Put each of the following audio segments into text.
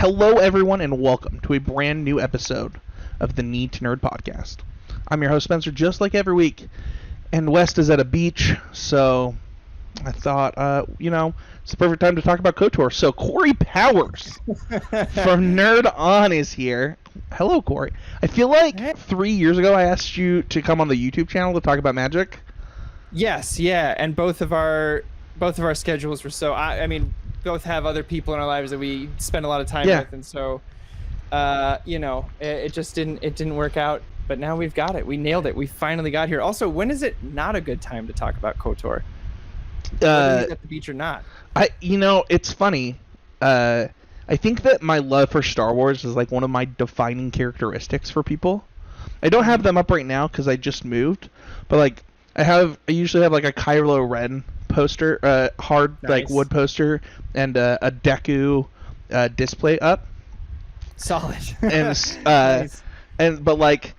Hello, everyone, and welcome to a brand new episode of the Need to Nerd podcast. I'm your host, Spencer, just like every week, and West is at a beach, so I thought, it's the perfect time to talk about KOTOR. So Corey Powers from Nerd On is here. Hello, Corey. I feel like 3 years ago I asked you to come on the YouTube channel to talk about Magic. Yes, yeah, and both of our schedules were so. I mean, both have other people in our lives that we spend a lot of time with, and so, it just didn't work out. But now we've got it. We nailed it. We finally got here. Also, when is it not a good time to talk about KOTOR? Whether he's at the beach or not. It's funny. I think that my love for Star Wars is like one of my defining characteristics for people. I don't have them up right now because I just moved, but like I usually have like a Kylo Ren poster, hard like wood poster, and a Deku display up. Solid. And Nice. but like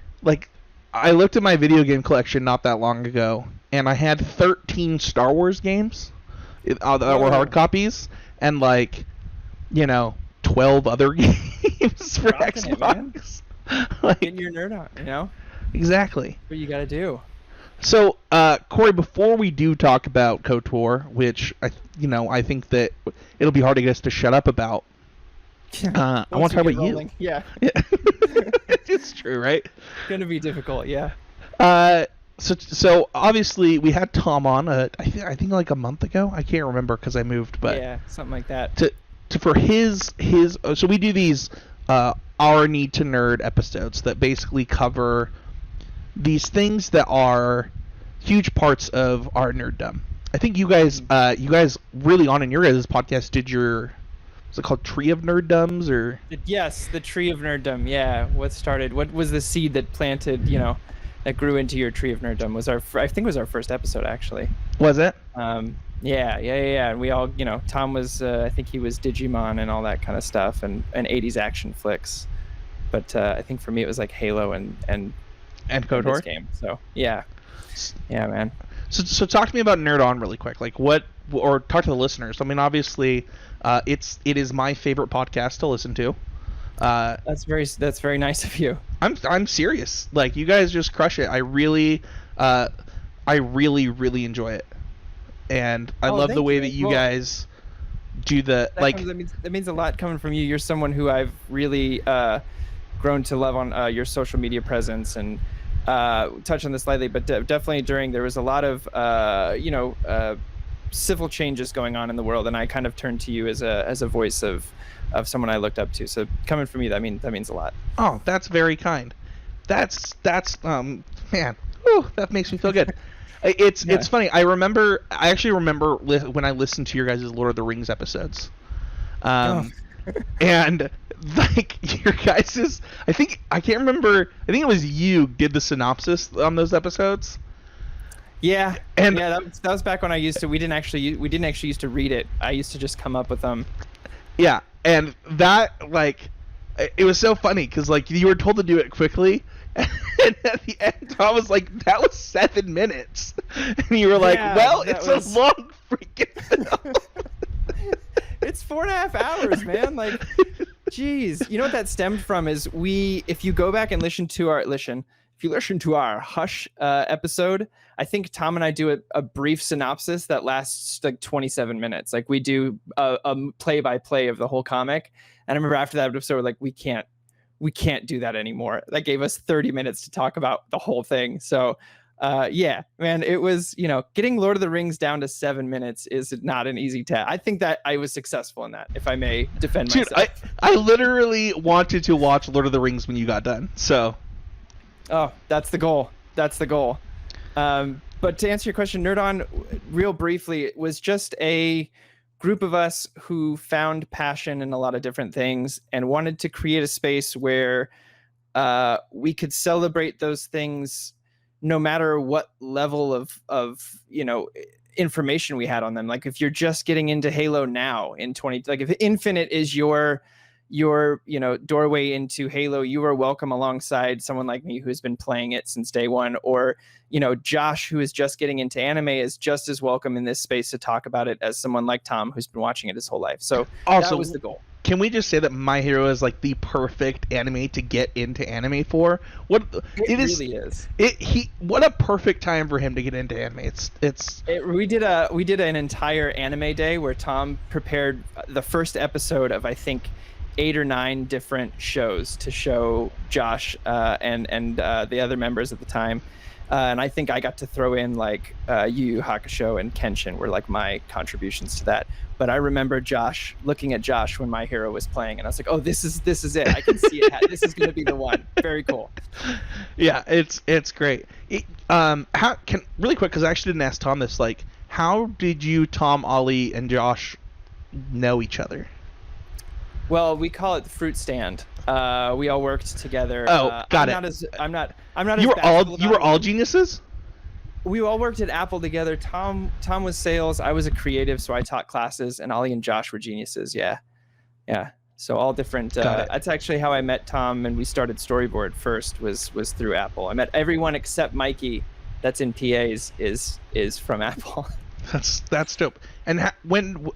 I looked at my video game collection not that long ago, and I had 13 Star Wars games that were hard copies, and 12 other games for Xbox. Getting your nerd on, Exactly. What you gotta do. So, Corey, before we do talk about KOTOR, which I think that it'll be hard to get us to shut up about, I want to talk about you. Yeah. It's true, right? It's gonna be difficult, yeah. So obviously we had Tom on. I think like a month ago. I can't remember because I moved, but yeah, something like that. For his so we do these our Need to Nerd episodes that basically cover these things that are huge parts of our nerddom. I think you guys really on in your guys' podcast did your, what's it called, Tree of Nerddoms or? Yes, the Tree of Nerddom. Yeah, what was the seed that planted, that grew into your Tree of Nerddom was I think it was our first episode actually. Was it? Yeah. And we all, Tom was, I think he was Digimon and all that kind of stuff and 80s action flicks. But I think for me it was like Halo and KOTOR this game. So yeah, man. So talk to me about Nerd On really quick. Like or talk to the listeners. I mean, obviously, it is my favorite podcast to listen to. That's very nice of you. I'm serious. Like, you guys just crush it. I really enjoy it, and I love the way that you guys do the That means a lot coming from you. You're someone who I've really grown to love on your social media presence, and touch on this lightly, but definitely there was a lot of civil changes going on in the world, and I kind of turned to you as a voice of someone I looked up to. So coming from you, that means a lot. Oh, that's very kind. That's man, whew, that makes me feel good. It's funny. I actually remember when I listened to your guys' Lord of the Rings episodes, and like your guys's, I can't remember. I think it was you did the synopsis on those episodes. Yeah, and that was back when we didn't actually used to read it. I used to just come up with them. Yeah, and that it was so funny because you were told to do it quickly, and at the end I was like, that was 7 minutes, and you were like, well, it's a long freaking film. It's 4.5 hours, man. Like, jeez. You know what that stemmed from is if you go back and listen to our Hush episode, I think Tom and I do a brief synopsis that lasts like 27 minutes. Like, we do a play-by-play of the whole comic. And I remember after that episode, we're like, we can't do that anymore. That gave us 30 minutes to talk about the whole thing. So yeah, man, it was, getting Lord of the Rings down to 7 minutes is not an easy task. I think that I was successful in that, if I may defend myself. Dude, I literally wanted to watch Lord of the Rings when you got done. So. Oh, that's the goal. But to answer your question, Nerd On, real briefly, it was just a group of us who found passion in a lot of different things and wanted to create a space where we could celebrate those things no matter what level of information we had on them. Like, if you're just getting into Halo now if Infinite is your doorway into Halo, you are welcome alongside someone like me who's been playing it since day one, or Josh, who is just getting into anime, is just as welcome in this space to talk about it as someone like Tom, who's been watching it his whole life. So that was the goal. can we just say that My Hero is like the perfect anime to get into anime for? What It really is. what a perfect time for him to get into anime. We did an entire anime day where Tom prepared the first episode of, I think, 8 or 9 different shows to show Josh and the other members at the time. And I think I got to throw in like Yu Yu Hakusho and Kenshin were like my contributions to that. But I remember looking at Josh when My Hero was playing, and I was like, "Oh, this is it. I can see it. This is going to be the one." Very cool. Yeah, it's great. How can really quick, because I actually didn't ask Tom this. Like, how did you, Tom, Ollie, and Josh know each other? Well, we call it the fruit stand. We all worked together. Oh, got it. I'm not. You were all geniuses. We all worked at Apple together. Tom was sales. I was a creative, so I taught classes, and Ollie and Josh were geniuses. Yeah. So all different. That's actually how I met Tom, and we started Storyboard first. Was through Apple. I met everyone except Mikey. That's in PAs is from Apple. That's dope. And when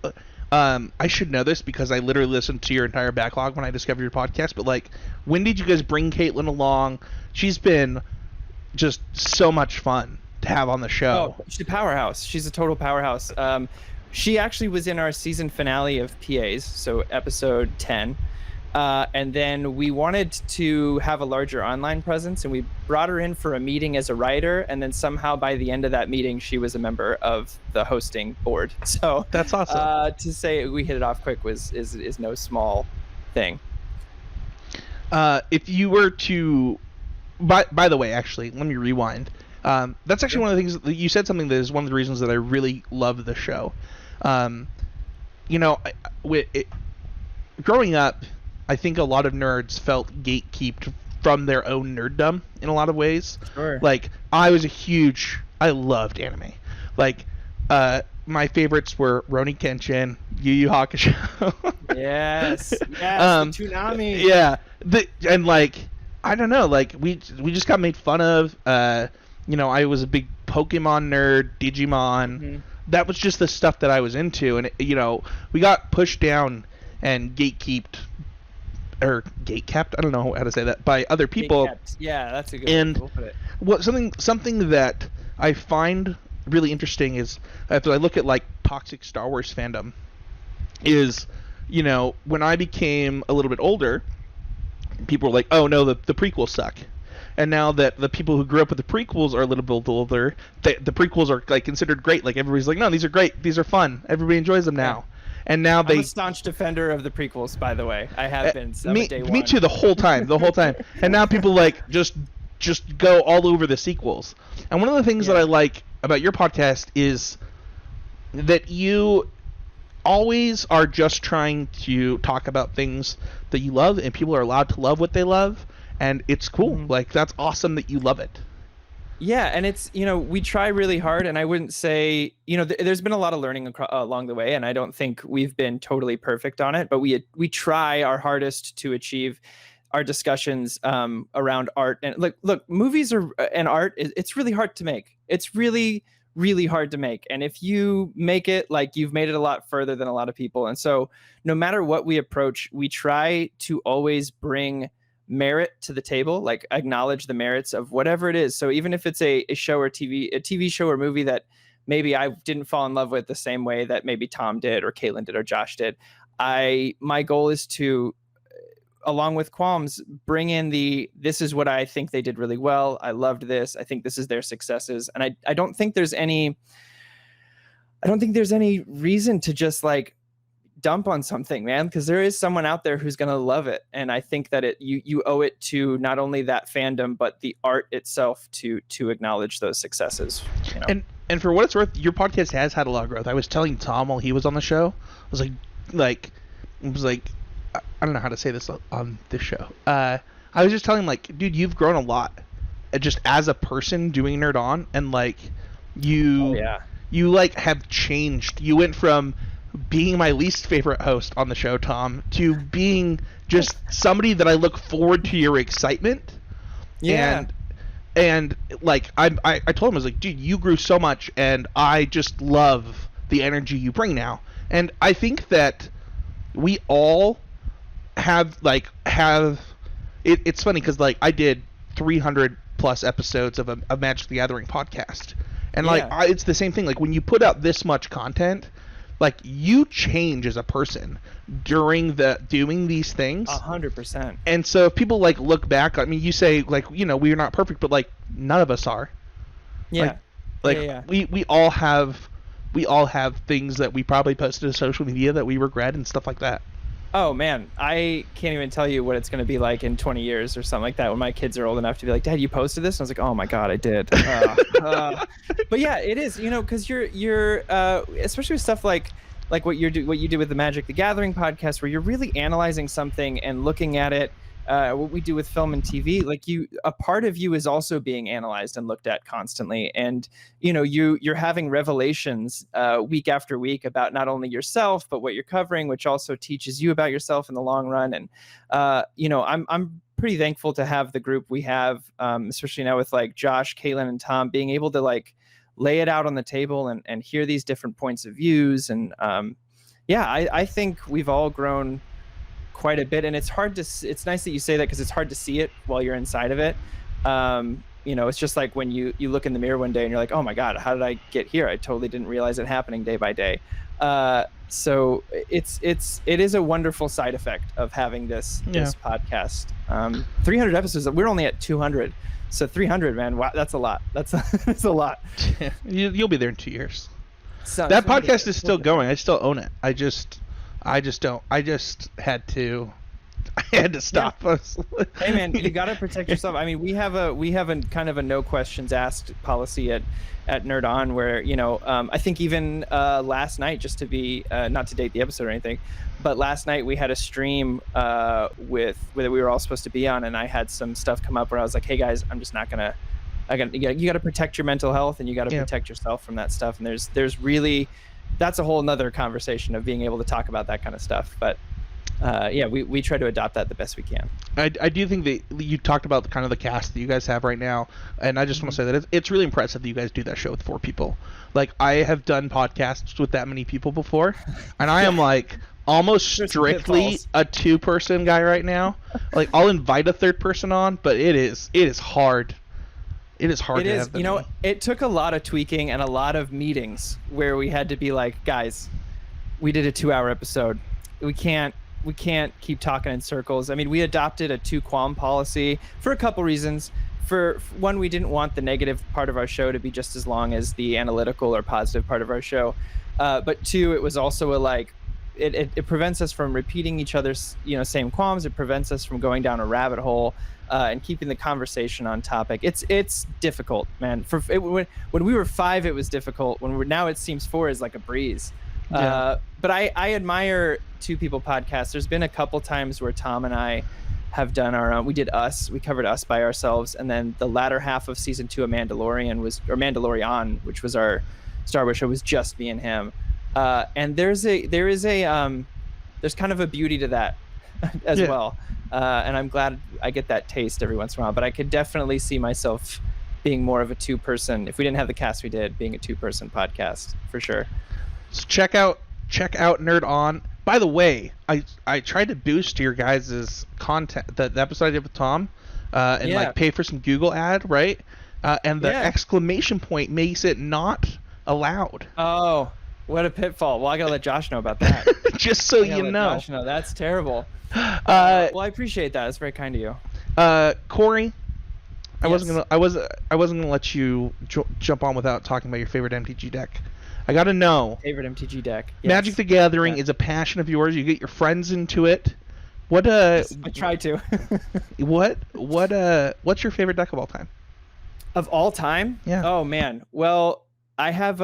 I should know this because I literally listened to your entire backlog when I discovered your podcast. But like, when did you guys bring Caitlin along? She's been just so much fun to have on the show. Oh, she's a powerhouse. She's a total powerhouse. She actually was in our season finale of PAs, so episode 10. And then we wanted to have a larger online presence, and we brought her in for a meeting as a writer, and then somehow by the end of that meeting, she was a member of the hosting board. So that's awesome. To say we hit it off quick is no small thing. If you were to, by the way, actually, let me rewind. That's actually one of the things that you said. Something that is one of the reasons that I really love the show. Growing up, I think a lot of nerds felt gatekeeped from their own nerddom in a lot of ways. Sure. Like, I loved anime. Like, my favorites were Rurouni Kenshin, Yu Yu Hakusho. Yes, the Toonami. Yeah, and like, I don't know, like we just got made fun of. I was a big Pokemon nerd, Digimon. Mm-hmm. That was just the stuff that I was into, and we got pushed down and gatekept. I don't know how to say that, by other people. Yeah, that's a good way to put it. What something that I find really interesting is, if I look at like toxic Star Wars fandom, is when I became a little bit older, people were like, "Oh no, the prequels suck," and now that the people who grew up with the prequels are a little bit older, the prequels are like considered great. Like, everybody's like, "No, these are great. These are fun. Everybody enjoys them now." And now I'm a staunch defender of the prequels, by the way. I have been since day one. Me too, the whole time. And now people like just go all over the sequels. And one of the things that I like about your podcast is that you always are just trying to talk about things that you love, and people are allowed to love what they love, and it's cool. Mm-hmm. Like, that's awesome that you love it. Yeah, and it's, we try really hard, and I wouldn't say, there's been a lot of learning along the way, and I don't think we've been totally perfect on it, but we try our hardest to achieve our discussions around art. And look, movies and art, it's really hard to make. It's really, really hard to make. And if you make it, like, you've made it a lot further than a lot of people. And so no matter what we approach, we try to always bring merit to the table, like acknowledge the merits of whatever it is. So even if it's a show or a TV show or movie that maybe I didn't fall in love with the same way that maybe Tom did or Caitlin did or Josh did, my goal is to, along with qualms, bring in this is what I think they did really well. I loved this. I think this is their successes. And I don't think there's any reason to just like dump on something, man, because there is someone out there who's going to love it. And I think that you owe it to not only that fandom, but the art itself to acknowledge those successes. And for what it's worth, your podcast has had a lot of growth. I was telling Tom while he was on the show, I was like, I don't know how to say this on this show. I was just telling him, like, dude, you've grown a lot, just as a person doing Nerd On, and like you like have changed. You went from being my least favorite host on the show, Tom, to being just somebody that I look forward to your excitement. Yeah. And like I told him, I was like, dude, you grew so much, and I just love the energy you bring now. And I think that we all have it's funny because like I did 300 plus episodes of a Magic the Gathering podcast, and like it's the same thing. Like when you put out this much content, like you change as a person during doing these things. 100%. And so if people like look back, I mean, you say like, you know, we're not perfect, but like none of us are. Yeah. We all have things that we probably posted to social media that we regret and stuff like that. Oh man, I can't even tell you what it's going to be like in 20 years or something like that when my kids are old enough to be like, Dad, you posted this? And I was like, oh my God, I did. But yeah, it is, you know, because you're especially with stuff like what you do with the Magic the Gathering podcast, where you're really analyzing something and looking at it. What we do with film and TV, like a part of you is also being analyzed and looked at constantly. And, you know, you're having revelations week after week about not only yourself, but what you're covering, which also teaches you about yourself in the long run. And, you know, I'm pretty thankful to have the group we have, especially now with like Josh, Kaylin, and Tom being able to like lay it out on the table and hear these different points of views. And I think we've all grown quite a bit, and it's nice that you say that, because it's hard to see it while you're inside of it. You know, it's just like when you look in the mirror one day and you're like, oh my God, how did I get here? I totally didn't realize it happening day by day. So it is a wonderful side effect of having this podcast. 300 episodes. We're only at 200, so 300, man. Wow, that's a lot. That's a lot. You'll be there in 2 years. So that podcast is still going. I still own it. I just don't. I just had to stop us. Hey man, you got to protect yourself. I mean, we have a kind of a no questions asked policy at Nerd On, where, you know, I think even last night, just to be not to date the episode or anything, but last night we had a stream with where we were all supposed to be on, and I had some stuff come up where I was like, hey guys, I'm just not gonna. You got to protect your mental health, and you got to protect yourself from that stuff. And there's really, that's a whole nother conversation of being able to talk about that kind of stuff. But we try to adopt that the best we can. I do think that you talked about kind of the cast that you guys have right now, and I just want to say that it's really impressive that you guys do that show with 4 people. Like, I have done podcasts with that many people before, and I am like almost strictly a 2-person guy right now. Like, I'll invite a 3rd person on, but it is hard. It is hard. You know, it took a lot of tweaking and a lot of meetings where we had to be like, guys, we did a 2-hour episode. We can't keep talking in circles. I mean, we adopted a 2-qualm policy for a couple reasons. For one, we didn't want the negative part of our show to be just as long as the analytical or positive part of our show. But 2, it was also it prevents us from repeating each other's, you know, same qualms. It prevents us from going down a rabbit hole. And keeping the conversation on topic. It's difficult, man. When we were 5, it was difficult. Now it seems 4 is like a breeze. But I admire 2 people podcasts. There's been a couple times where Tom and I have done our own. We did Us. We covered Us by ourselves, and then the latter half of season 2 of Mandalorian, which was our Star Wars show, was just me and him. And there's kind of a beauty to that as well. And I'm glad I get that taste every once in a while, but I could definitely see myself being more of a 2-person, if we didn't have the cast we did, being a 2-person podcast for sure. So check out Nerd On. By the way, I tried to boost your guys' content, the episode I did with Tom, and like pay for some Google ad, right? And the exclamation point makes it not allowed. Oh, what a pitfall. Well, I gotta let Josh know about that. Just so you know. Josh know. That's terrible. Well, I appreciate that. It's very kind of you. Corey, I wasn't gonna let you jump on without talking about your favorite MTG deck. I gotta know. Favorite MTG deck. Yes. Magic the Gathering is a passion of yours. You get your friends into it. What I try to. What's your favorite deck of all time? Of all time? Yeah. Oh man. Well, I have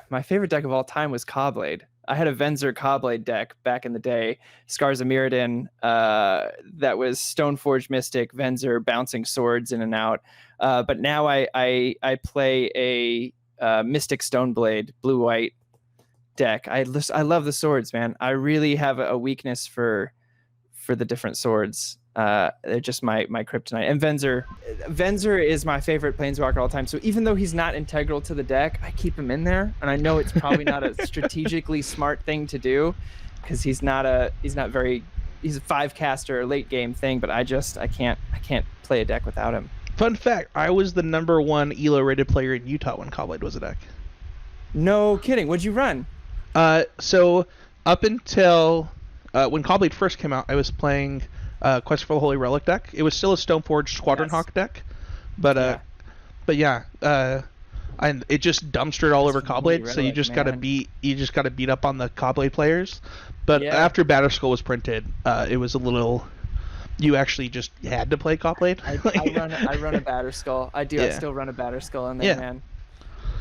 my favorite deck of all time was Caw-Blade. I had a Venser Caw-Blade deck back in the day, Scars of Mirrodin, that was Stoneforge Mystic, Venser, bouncing swords in and out. But now I play a Mystic Stoneblade, blue-white deck. I love the swords, man. I really have a weakness for the different swords. They're just my kryptonite. And Venser is my favorite planeswalker all time. So even though he's not integral to the deck, I keep him in there. And I know it's probably not a strategically smart thing to do, because he's not very he's a 5-caster late game thing, but I can't play a deck without him. Fun fact: I was the #1 ELO rated player in Utah when Caw-Blade was a deck. No kidding. What'd you run? So up until when Caw-Blade first came out, I was playing Quest for the Holy Relic deck. It was still a Stoneforge Squadron Hawk deck, but yeah, and it just dumpstered all over Caw-Blade. So you just gotta beat up on the Caw-Blade players. But after Batterskull was printed, it was a little. You actually just had to play Caw-Blade. I run a Batterskull. I do. Yeah. I still run a Batterskull in there, man.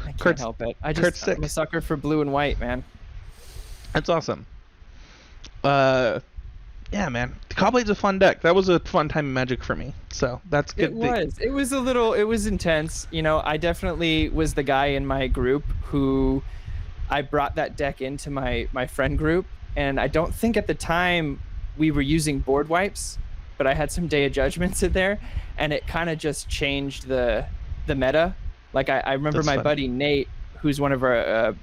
I can't help it. I'm a sucker for blue and white, man. That's awesome. Yeah, man. Caw-Blade's a fun deck. That was a fun time in Magic for me. So that's good. It was intense. You know, I definitely was the guy in my group who I brought that deck into my friend group, and I don't think at the time we were using board wipes, but I had some Day of Judgments in there, and it kind of just changed the meta. Like I remember my buddy Nate, who's one of our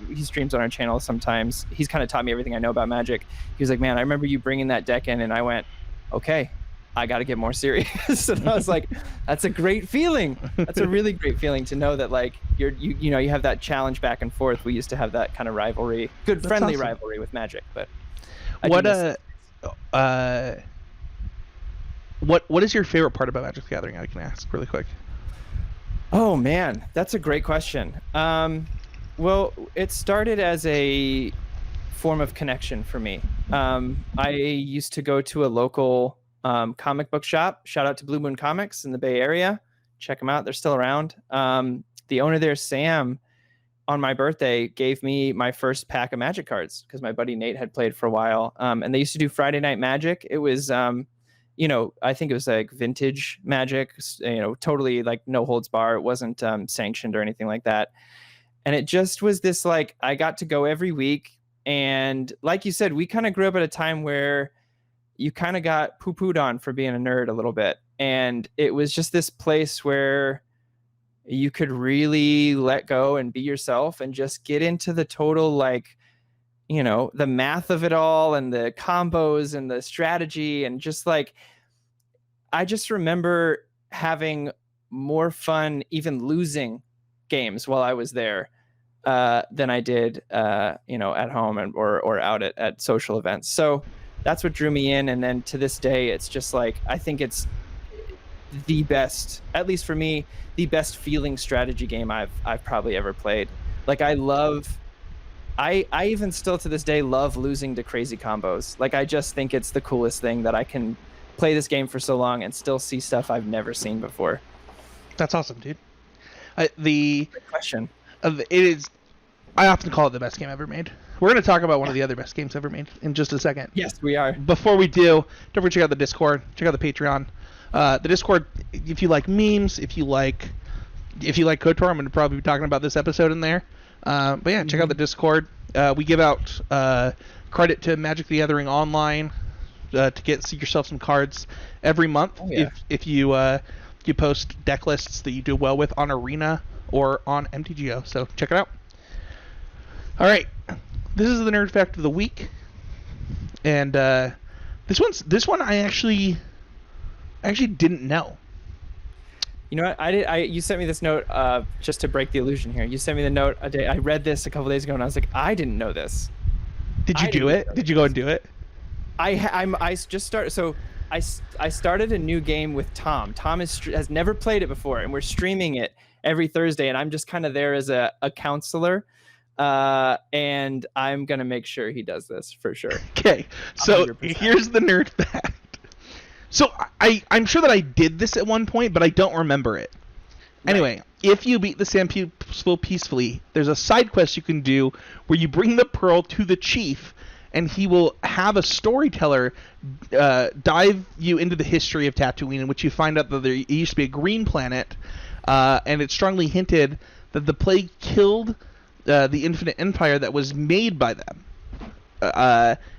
he streams on our channel sometimes. He's kind of taught me everything I know about Magic. He was like, "Man, I remember you bringing that deck in," and I went, "Okay, I got to get more serious." And I was like, "That's a great feeling. That's a really great feeling to know that like you know you have that challenge back and forth. We used to have that kind of rivalry, good friendly rivalry with Magic, but what is your favorite part about Magic the Gathering? I can ask really quick. Oh man, that's a great question. Well, it started as a form of connection for me. I used to go to a local comic book shop. Shout out to Blue Moon Comics in the Bay Area. Check them out. They're still around. The owner there, Sam, on my birthday, gave me my first pack of Magic cards because my buddy Nate had played for a while. And they used to do Friday Night Magic. It was you know, I think it was like vintage Magic, you know, totally like no holds bar. It wasn't sanctioned or anything like that. And it just was this like, I got to go every week. And like you said, we kind of grew up at a time where you kind of got poo-pooed on for being a nerd a little bit. And it was just this place where you could really let go and be yourself and just get into the total, like, you know, the math of it all and the combos and the strategy. And just like, I just remember having more fun even losing games while I was there than I did, you know, at home or out at social events. So that's what drew me in. And then to this day, it's just like, I think it's the best, at least for me, the best feeling strategy game I've probably ever played. Like I even still to this day love losing to crazy combos. Like I just think it's the coolest thing that I can play this game for so long and still see stuff I've never seen before. That's awesome, dude. Great question. It is. I often call it the best game ever made. We're going to talk about one of the other best games ever made in just a second. Yes, we are. Before we do, don't forget to check out the Discord. Check out the Patreon. The Discord, if you like memes, if you like KOTOR, I'm going to probably be talking about this episode in there. But yeah, check out the Discord. We give out credit to Magic the Gathering Online to see yourself some cards every month. Oh, yeah. If you post deck lists that you do well with on Arena or on MTGO. So check it out. All right, this is the Nerd Fact of the Week, and this one I actually didn't know. You know what? You sent me this note just to break the illusion here. You sent me the note a day. I read this a couple days ago, and I was like, I didn't know this. Did you do it? Did you go and do it? I just started. So I started a new game with Tom. Tom has never played it before, and we're streaming it every Thursday. And I'm just kind of there as a counselor. And I'm gonna make sure he does this for sure. Okay, so 100%. Here's the nerd fact. So I'm sure that I did this at one point, but I don't remember it. Right. Anyway, if you beat the Sand People peacefully, there's a side quest you can do where you bring the pearl to the chief, and he will have a storyteller dive you into the history of Tatooine, in which you find out that there used to be a green planet, and it's strongly hinted that the plague killed the Infinite Empire that was made by them.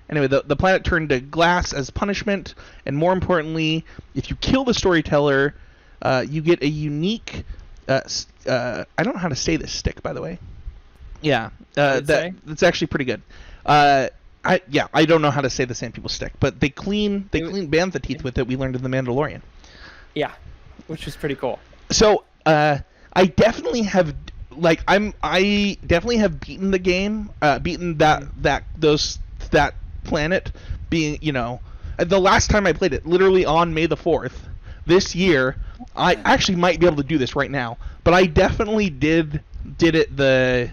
Anyway, the planet turned to glass as punishment, and more importantly, if you kill the storyteller, you get a unique... I don't know how to say this stick, by the way. Yeah, that's actually pretty good. I don't know how to say the sand people stick, but they clean bantha teeth with it. We learned in the Mandalorian. Yeah, which was pretty cool. So I definitely have I definitely have beaten the game, beaten that planet, being the last time I played it, literally on May the 4th this year. I actually might be able to do this right now, but I definitely did it the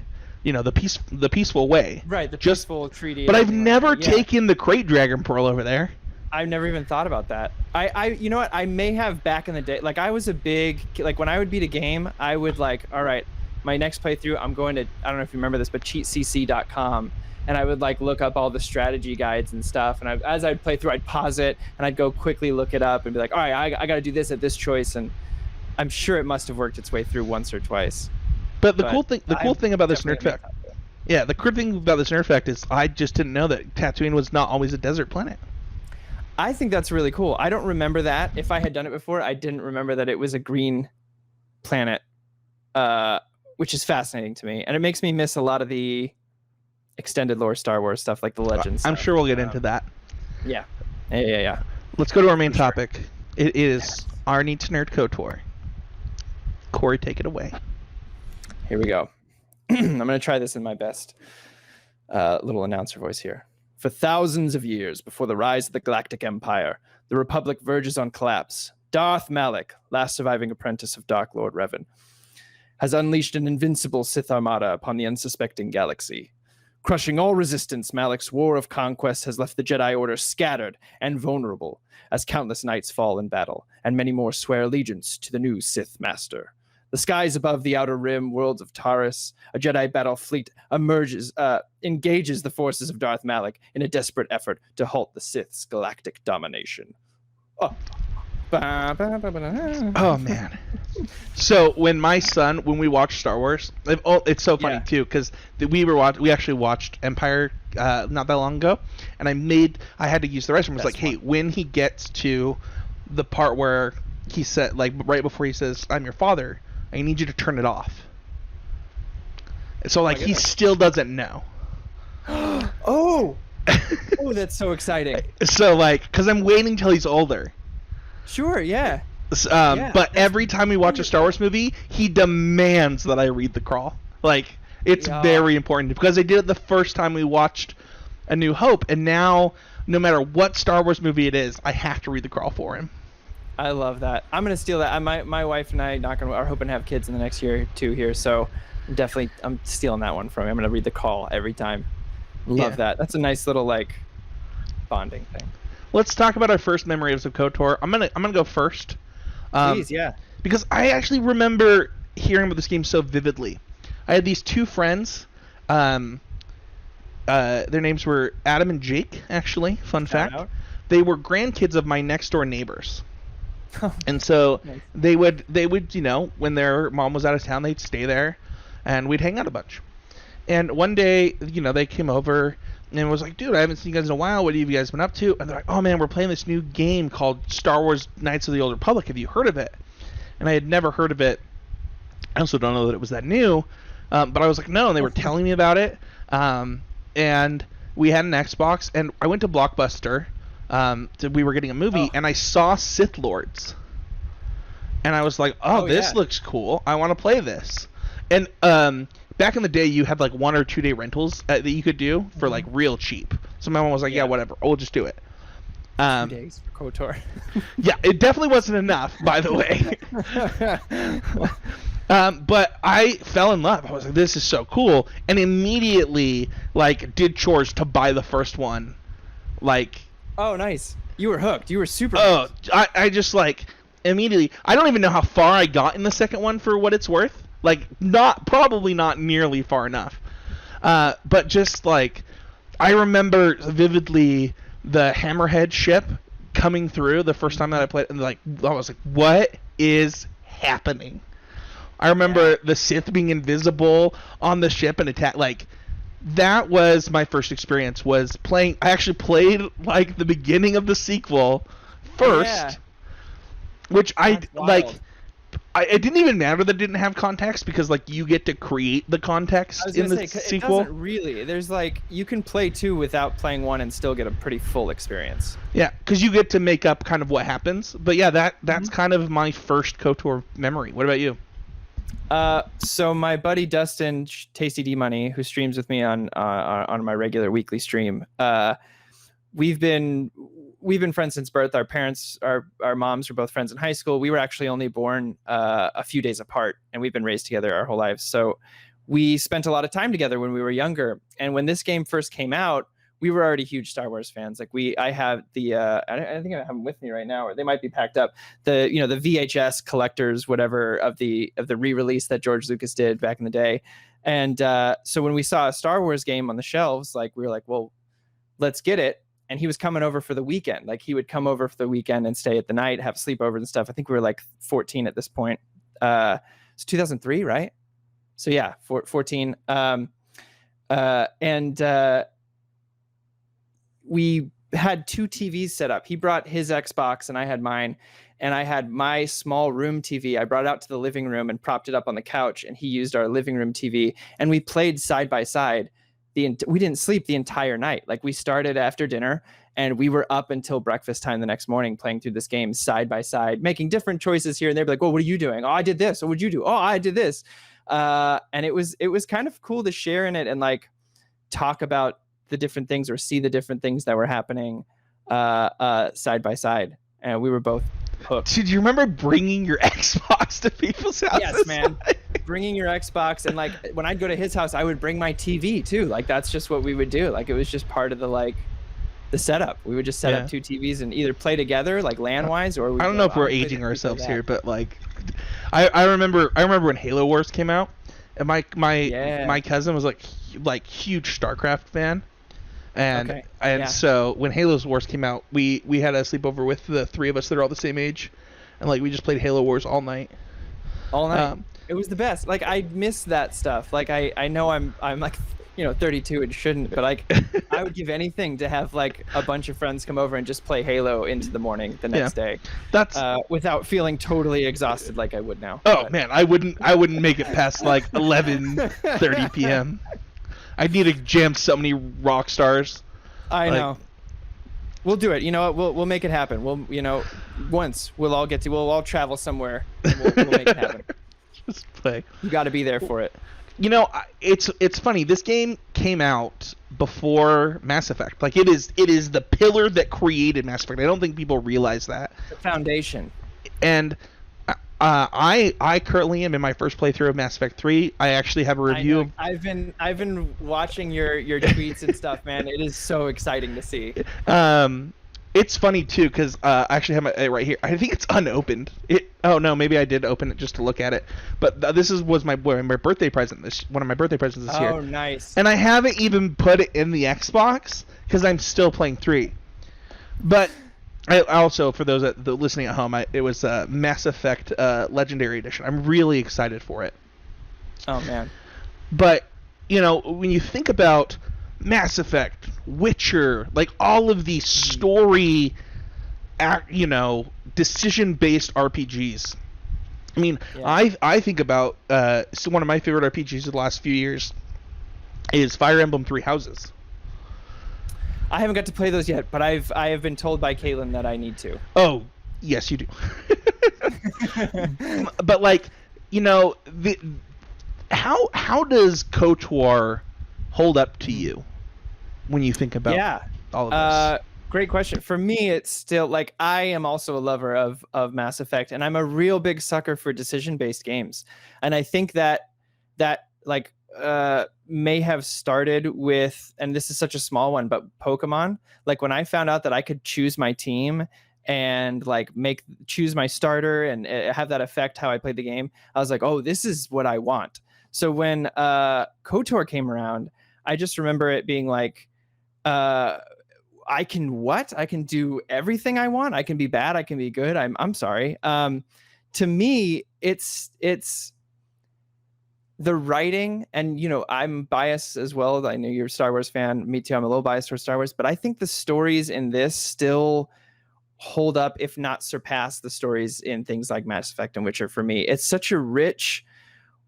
peaceful way. Right, the peaceful treaty. But I've never taken the Crate Dragon Pearl over there. I've never even thought about that. You know what? I may have back in the day. Like, I was a big, like, when I would beat a game, I would like, all right, my next playthrough, I'm going to, I don't know if you remember this, but cheatcc.com, and I would like look up all the strategy guides and stuff. And as I'd play through, I'd pause it and I'd go quickly look it up and be like, all right, I got to do this at this choice. And I'm sure it must have worked its way through once or twice. But the cool thing about this nerd fact, the cool thing about this nerd fact is I just didn't know that Tatooine was not always a desert planet. I think that's really cool. I don't remember that. If I had done it before, I didn't remember that it was a green planet, which is fascinating to me. And it makes me miss a lot of the extended lore Star Wars stuff, like the Legends. I'm sure we'll get into that. Yeah. Let's go to our main topic. It is our Need to Nerd KOTOR. Corey, take it away. Here we go. I'm going to try this in my best little announcer voice here. For thousands of years before the rise of the Galactic Empire, the Republic verges on collapse. Darth Malak, last surviving apprentice of Dark Lord Revan, has unleashed an invincible Sith armada upon the unsuspecting galaxy. Crushing all resistance, Malak's war of conquest has left the Jedi Order scattered and vulnerable, as countless knights fall in battle, and many more swear allegiance to the new Sith Master. The skies above the Outer Rim worlds of Taurus, a Jedi battle fleet engages the forces of Darth Malak in a desperate effort to halt the Sith's galactic domination. Oh, man. So when we watched Star Wars, it's so funny too, because we actually watched Empire not that long ago, and I had to use the restroom. It was like, hey, when he gets to the part where he said, like, right before he says, "I'm your father," I need you to turn it off. So like he still doesn't know. Oh, that's so exciting. So like, because I'm waiting till he's older. Sure, yeah. But every time we watch a Star Wars movie, he demands that I read the crawl. Like, it's very important, because I did it the first time we watched A New Hope, and now no matter what Star Wars movie it is, I have to read the crawl for him. I love that. I'm gonna steal that. My wife and I are hoping to have kids in the next year or two here, so I'm stealing that one from you. I'm gonna read the call every time. Love that. That's a nice little like bonding thing. Let's talk about our first memories of KOTOR. I'm gonna go first. Please, yeah. Because I actually remember hearing about this game so vividly. I had these two friends. Their names were Adam and Jake. Actually, fun fact. They were grandkids of my next door neighbors. And so nice. they would when their mom was out of town, they'd stay there and we'd hang out a bunch. And one day, they came over and was like, dude, I haven't seen you guys in a while. What have you guys been up to? And they're like, oh man, we're playing this new game called Star Wars Knights of the Old Republic. Have you heard of it? And I had never heard of it. I also don't know that it was that new. But I was like, no, and they were telling me about it. And we had an Xbox, and I went to Blockbuster. We were getting a movie, and I saw Sith Lords, and I was like, this looks cool. I want to play this. And back in the day, you had like 1 or 2 day rentals that you could do for like real cheap. So my mom was like, yeah, whatever, we'll just do it. 2 days for KOTOR. Yeah, it definitely wasn't enough, by the way. But I fell in love. I was like, this is so cool, and immediately like did chores to buy the first one. Like, oh, nice. You were hooked. You were super hooked. I just like immediately. I don't even know how far I got in the second one for what it's worth. Like, probably not nearly far enough. But just like, I remember vividly the Hammerhead ship coming through the first time that I played, and like I was like, what is happening? I remember the Sith being invisible on the ship and attack. Like, that was my first experience, was playing. I actually played like the beginning of the sequel first, which I like. it didn't even matter that it didn't have context because like you get to create the context in the sequel. It doesn't really. There's like you can play 2 without playing 1 and still get a pretty full experience. Yeah, because you get to make up kind of what happens. But yeah, that's kind of my first KOTOR memory. What about you? So my buddy Dustin, Tasty D Money, who streams with me on my regular weekly stream, we've been friends since birth. Our parents, our moms were both friends in high school. We were actually only born a few days apart, and we've been raised together our whole lives. So we spent a lot of time together when we were younger. And when this game first came out, we were already huge Star Wars fans. Like I have the I think I have them with me right now, or they might be packed up. The the VHS collectors, whatever, of the re-release that George Lucas did back in the day. And so when we saw a Star Wars game on the shelves, like we were like, well, let's get it. And he was coming over for the weekend. Like he would come over for the weekend and stay at the night, have sleepovers and stuff. I think we were like 14 at this point. It's 2003, right? So yeah, 14. We had 2 TVs set up. He brought his Xbox and I had mine, and I had my small room TV. I brought it out to the living room and propped it up on the couch, and he used our living room TV, and we played side by side. We didn't sleep the entire night. Like we started after dinner and we were up until breakfast time the next morning playing through this game side by side, making different choices here and there. Like, oh, what are you doing? Oh, I did this. Oh, what'd you do? Oh, I did this. And it was kind of cool to share in it and like talk about the different things or see the different things that were happening side by side. And we were both hooked. Did you remember bringing your Xbox to people's houses? Yes, man. Bringing your Xbox, and like when I'd go to his house, I would bring my TV too. Like that's just what we would do. Like it was just part of the setup. We would just set up 2 TVs and either play together like LAN wise, or I don't know if we're aging ourselves here, but like I remember when Halo Wars came out, and my cousin was like huge StarCraft fan. And so when Halo Wars came out, we had a sleepover with the 3 of us that are all the same age, and like we just played Halo Wars all night. It was the best. Like I miss that stuff. Like I know I'm like 32 and shouldn't, but like I would give anything to have like a bunch of friends come over and just play Halo into the morning the next day. That's without feeling totally exhausted like I would now. Oh man, I wouldn't make it past like 11:30 p.m. I'd need to jam so many rock stars. I know. We'll do it. You know what? We'll make it happen. Once we'll all travel somewhere. And we'll make it happen. Just play. You got to be there for it. It's funny. This game came out before Mass Effect. Like it is the pillar that created Mass Effect. I don't think people realize that. The foundation. And I currently am in my first playthrough of Mass Effect 3. I actually have a review. I've been watching your tweets and stuff, man. It is so exciting to see. It's funny too because I actually have it right here. I think it's unopened. Oh no, maybe I did open it just to look at it. But this was my birthday present. One of my birthday presents this year. Oh, nice. And I haven't even put it in the Xbox because I'm still playing 3. But I also, for those listening at home, it was Mass Effect Legendary Edition. I'm really excited for it. Oh man. But when you think about Mass Effect, Witcher, like all of these story, decision-based RPGs. I mean, I think about so one of my favorite RPGs of the last few years is Fire Emblem 3 Houses. I haven't got to play those yet, but I have been told by Caitlin that I need to. Oh, yes, you do. But like, how does KOTOR hold up to you when you think about all of this? Great question. For me, it's still like I am also a lover of Mass Effect, and I'm a real big sucker for decision-based games. And I think that like may have started with, and this is such a small one, but Pokemon. Like when I found out that I could choose my team and like choose my starter and have that affect how I played the game, I was like, oh, this is what I want. So when KOTOR came around, I just remember it being like, I can do everything I want. I can be bad. I can be good. I'm sorry. To me, it's the writing, and I'm biased as well. I know you're a Star Wars fan. Me too. I'm a little biased for Star Wars, but I think the stories in this still hold up, if not surpass, the stories in things like Mass Effect and Witcher for me. It's such a rich,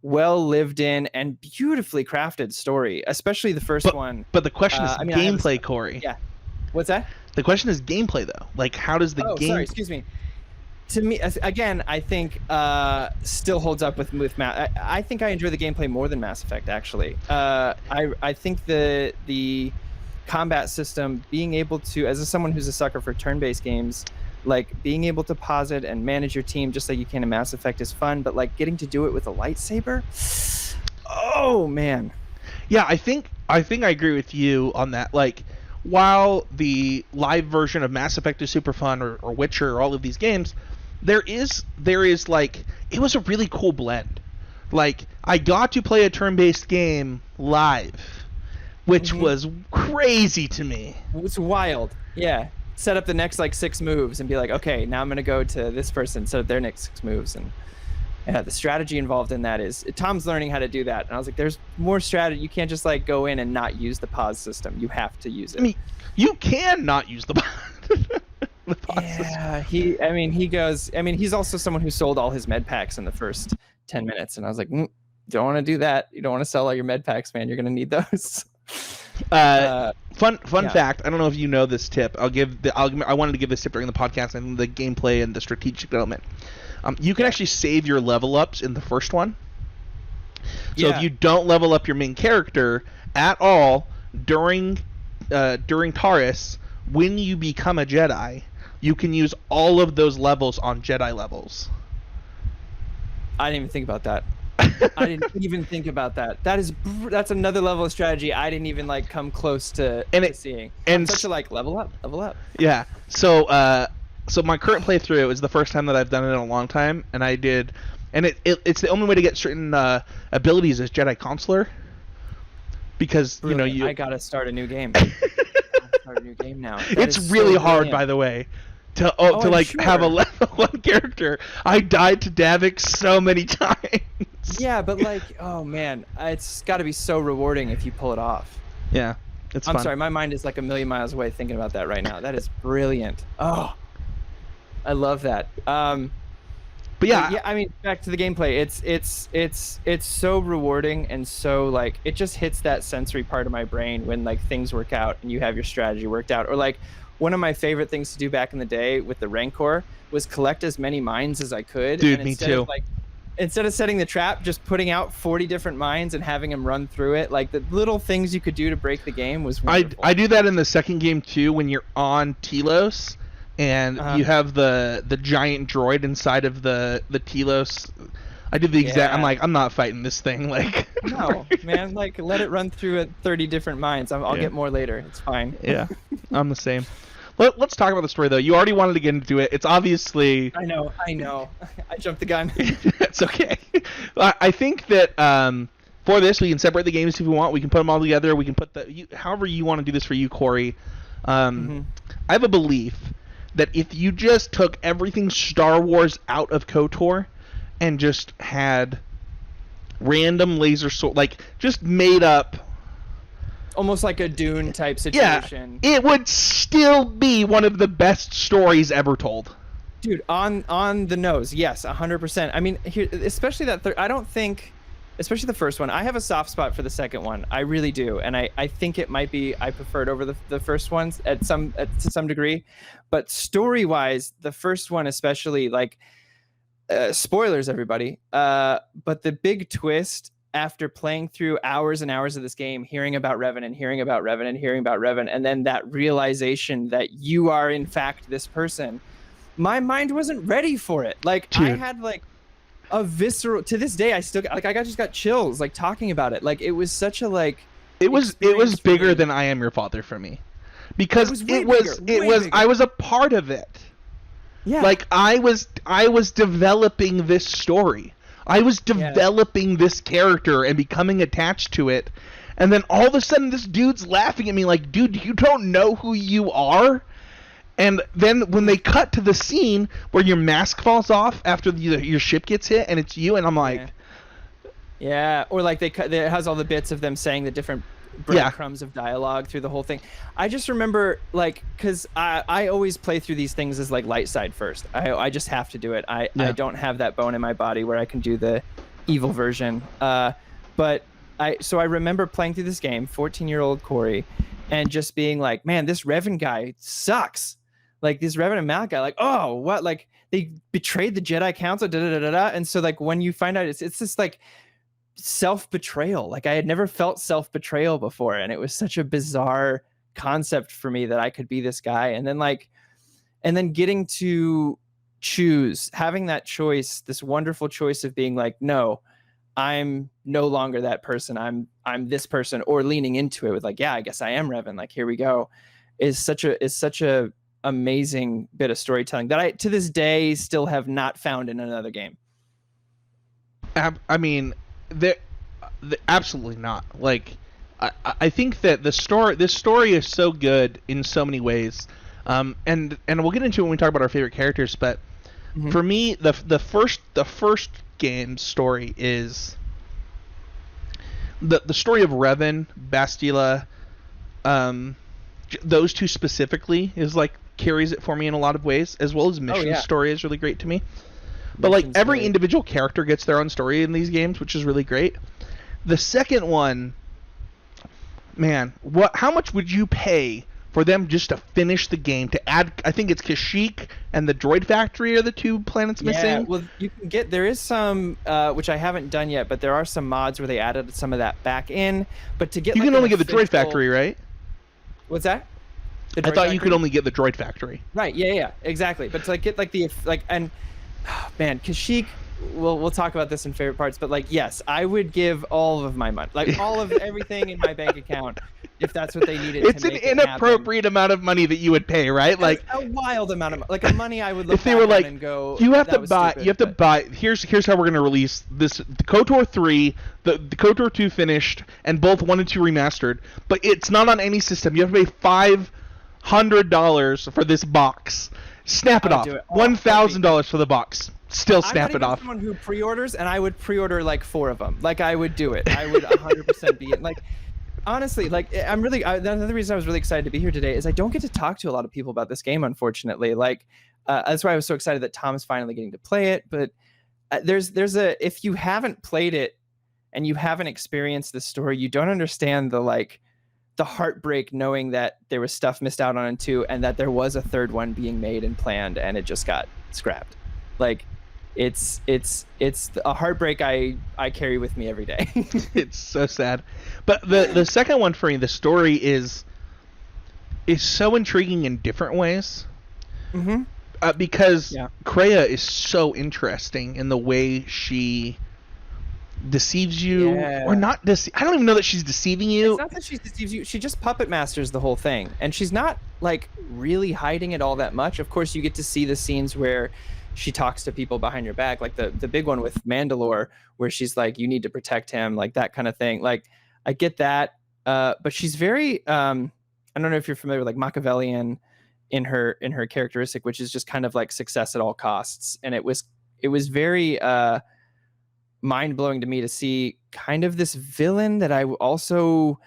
well lived in, and beautifully crafted story, especially the first one. But the question is gameplay, Corey. Yeah. What's that? The question is gameplay, though. Like, how does the game? Sorry, excuse me. To me, again, I think still holds up with Mass. I think I enjoy the gameplay more than Mass Effect, actually. I think the combat system, being able to, as someone who's a sucker for turn-based games, like being able to pause it and manage your team just like you can in Mass Effect is fun, but like getting to do it with a lightsaber, oh man. Yeah, I think I agree with you on that. Like, while the live version of Mass Effect is super fun, or Witcher, or all of these games, there is like, it was a really cool blend. Like, I got to play a turn-based game live, which was crazy to me. It's wild. Yeah. Set up the next like 6 moves and be like, okay, now I'm going to go to this person, set up their next 6 moves. And yeah, the strategy involved in that is, Tom's learning how to do that. And I was like, there's more strategy. You can't just like go in and not use the pause system. You have to use it. I mean, you can not use the pause system. He's also someone who sold all his med packs in the first 10 minutes. And I was like, don't want to do that. You don't want to sell all your med packs, man. You're going to need those. Fun fact. I don't know if you know this tip. I wanted to give this tip during the podcast and the gameplay and the strategic development. You can actually save your level ups in the first one. So if you don't level up your main character at all during Taurus, when you become a Jedi, you can use all of those levels on Jedi levels. I didn't even think about that. I didn't even think about that. That's another level of strategy I didn't even like come close to seeing. And such a like level up. Yeah. So my current playthrough is the first time that I've done it in a long time, and I did, and it's the only way to get certain abilities is Jedi Consular, because brilliant. I gotta start a new game. Start a new game now. It's really hard, by the way. To have a level 1 character. I died to Davik so many times. Yeah, but like, oh man, it's got to be so rewarding if you pull it off. Yeah, it's fun. I'm sorry, my mind is like a million miles away thinking about that right now. That is brilliant. Oh, I love that. But yeah, I mean, back to the gameplay. It's so rewarding, and so like it just hits that sensory part of my brain when like things work out and you have your strategy worked out. Or like, one of my favorite things to do back in the day with the Rancor was collect as many mines as I could. Dude, me too. Instead of setting the trap, just putting out 40 different mines and having them run through it. Like, the little things you could do to break the game was wonderful. I do that in the second game too, when you're on Telos and you have the giant droid inside of the Telos. I did the exact. I'm like, I'm not fighting this thing. Like, no, man. Like, let it run through 30 different mines. I'll get more later. It's fine. Yeah, I'm the same. Let's talk about the story, though. You already wanted to get into it. It's obviously... I know. I jumped the gun. It's okay. I think that for this, we can separate the games if we want. We can put them all together. We can put however you want to do this for you, Corey. I have a belief that if you just took everything Star Wars out of KOTOR and just had random laser sword, like, just made up... Almost like a Dune type situation. Yeah, it would still be one of the best stories ever told. Dude, on the nose, yes, 100%. I mean, here, especially that I don't think, especially the first one. I have a soft spot for the second one. I really do, and I think it might be I prefer it over the first ones to some degree. But story-wise, the first one especially, like, spoilers, everybody. But the big twist, after playing through hours and hours of this game, hearing about Revan and hearing about Revan and hearing about Revan, and then that realization that you are in fact this person, my mind wasn't ready for it. Like, dude. I had like a visceral, to this day I still like, I just got chills like talking about it. Like, it was such a like it was bigger than I Am Your Father for me, because it was I was a part of it. Yeah, like I was developing this story. I was developing this character and becoming attached to it, and then all of a sudden this dude's laughing at me like, dude, you don't know who you are? And then when they cut to the scene where your mask falls off after your ship gets hit and it's you, and I'm like... Yeah, or like it has all the bits of them saying the different breadcrumbs of dialogue through the whole thing. I just remember, like, because I always play through these things as like light side first. I just have to do it. I don't have that bone in my body where I can do the evil version. But I remember playing through this game, 14-year-old Corey, and just being like, man, this Revan guy sucks. Like this Revan and Mal guy, like, oh, what? Like they betrayed the Jedi Council, da da da da. And so like when you find out it's this like self-betrayal. Like I had never felt self-betrayal before, and it was such a bizarre concept for me that I could be this guy. And then getting to choose, having that choice, this wonderful choice of being like, no, I'm no longer that person. I'm this person, or leaning into it with like, yeah, I guess I am Revan. Like here we go. Is such a amazing bit of storytelling that I to this day still have not found in another game. I mean, absolutely not. Like, I think that this story is so good in so many ways, and we'll get into it when we talk about our favorite characters. But for me, the first game's story is the story of Revan, Bastila, those two specifically is like carries it for me in a lot of ways, as well as Mission's story is really great to me. But like every individual character gets their own story in these games, which is really great. The second one, man, how much would you pay for them just to finish the game, to add, I think it's Kashyyyk and the Droid Factory are the two planets missing? Yeah, well, you can get, there is some, which I haven't done yet, but there are some mods where they added some of that back in. But to get you can only get the Droid Factory, right? What's that? I thought you could only get the Droid Factory. Right, yeah, exactly. But to like get like the, like, and oh, man, Kashyyyk, we'll talk about this in favorite parts, but like, yes, I would give all of my money, like all of everything in my bank account, if that's what they needed. It's an inappropriate amount of money that you would pay, right? Like a wild amount of like money I would look if they were like, and go, you have to buy. Here's how we're gonna release this: the KOTOR 3, the KOTOR 2 finished, and both 1 and 2 remastered. But it's not on any system. You have to pay $500 for this box. Snap it off. $1,000 for the box. Still snap it off. I'm someone who pre-orders, and I would pre-order like 4 of them. Like I would do it. I would 100% be it. Like honestly, like I'm really. Another reason I was really excited to be here today is I don't get to talk to a lot of people about this game, unfortunately. Like that's why I was so excited that Tom's finally getting to play it. But there's a, if you haven't played it and you haven't experienced the story, you don't understand the heartbreak knowing that there was stuff missed out on in 2 and that there was a third one being made and planned and it just got scrapped. Like it's a heartbreak I carry with me every day. It's so sad. But the second one for me, the story is so intriguing in different ways. Because Kreia is so interesting in the way she deceives you or not I don't even know that she's deceiving you. It's not that she deceives you. She just puppet masters the whole thing, and she's not like really hiding it all that much. Of course, you get to see the scenes where she talks to people behind your back, like the big one with Mandalore, where she's like, you need to protect him, like that kind of thing. Like I get that, but she's very I don't know if you're familiar with like Machiavellian in her characteristic, which is just kind of like success at all costs. And it was very mind-blowing to me to see kind of this villain that I also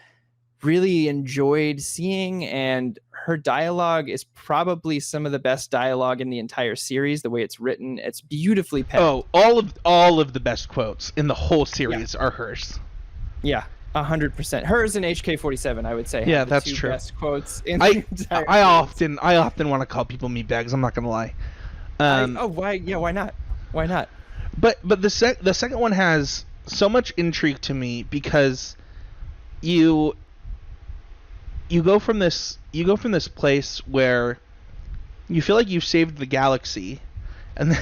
really enjoyed seeing, and her dialogue is probably some of the best dialogue in the entire series. The way it's written, it's beautifully penned. Oh, all of the best quotes in the whole series are hers. Yeah, 100%. Hers and HK-47, I would say. Yeah, that's true. Best quotes in the entire series. I often want to call people meatbags. I'm not gonna lie. Why? Yeah, why not? Why not? But the second one has so much intrigue to me because you go from this place where you feel like you've saved the galaxy, and then,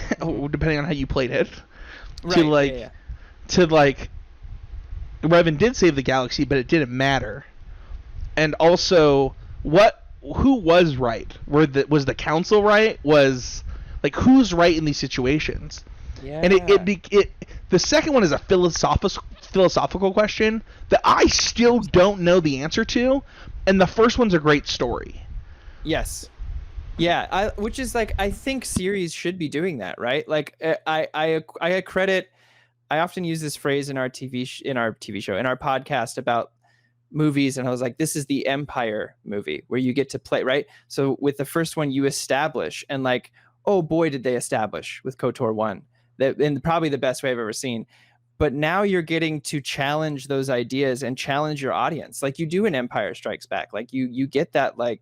depending on how you played it, to Revan did save the galaxy, but it didn't matter. And also, who was right? Was the council right? Was like who's right in these situations? Yeah. And the second one is a philosophical question that I still don't know the answer to, and the first one's a great story. Yes. Yeah, which is like, I think series should be doing that, right? Like I often use this phrase in our podcast about movies, and I was like, this is the Empire movie where you get to play, right? So with the first one, you establish, and like, oh boy, did they establish with KOTOR 1. That, and probably the best way I've ever seen. But now you're getting to challenge those ideas and challenge your audience, like you do in Empire Strikes Back. Like you get that, like,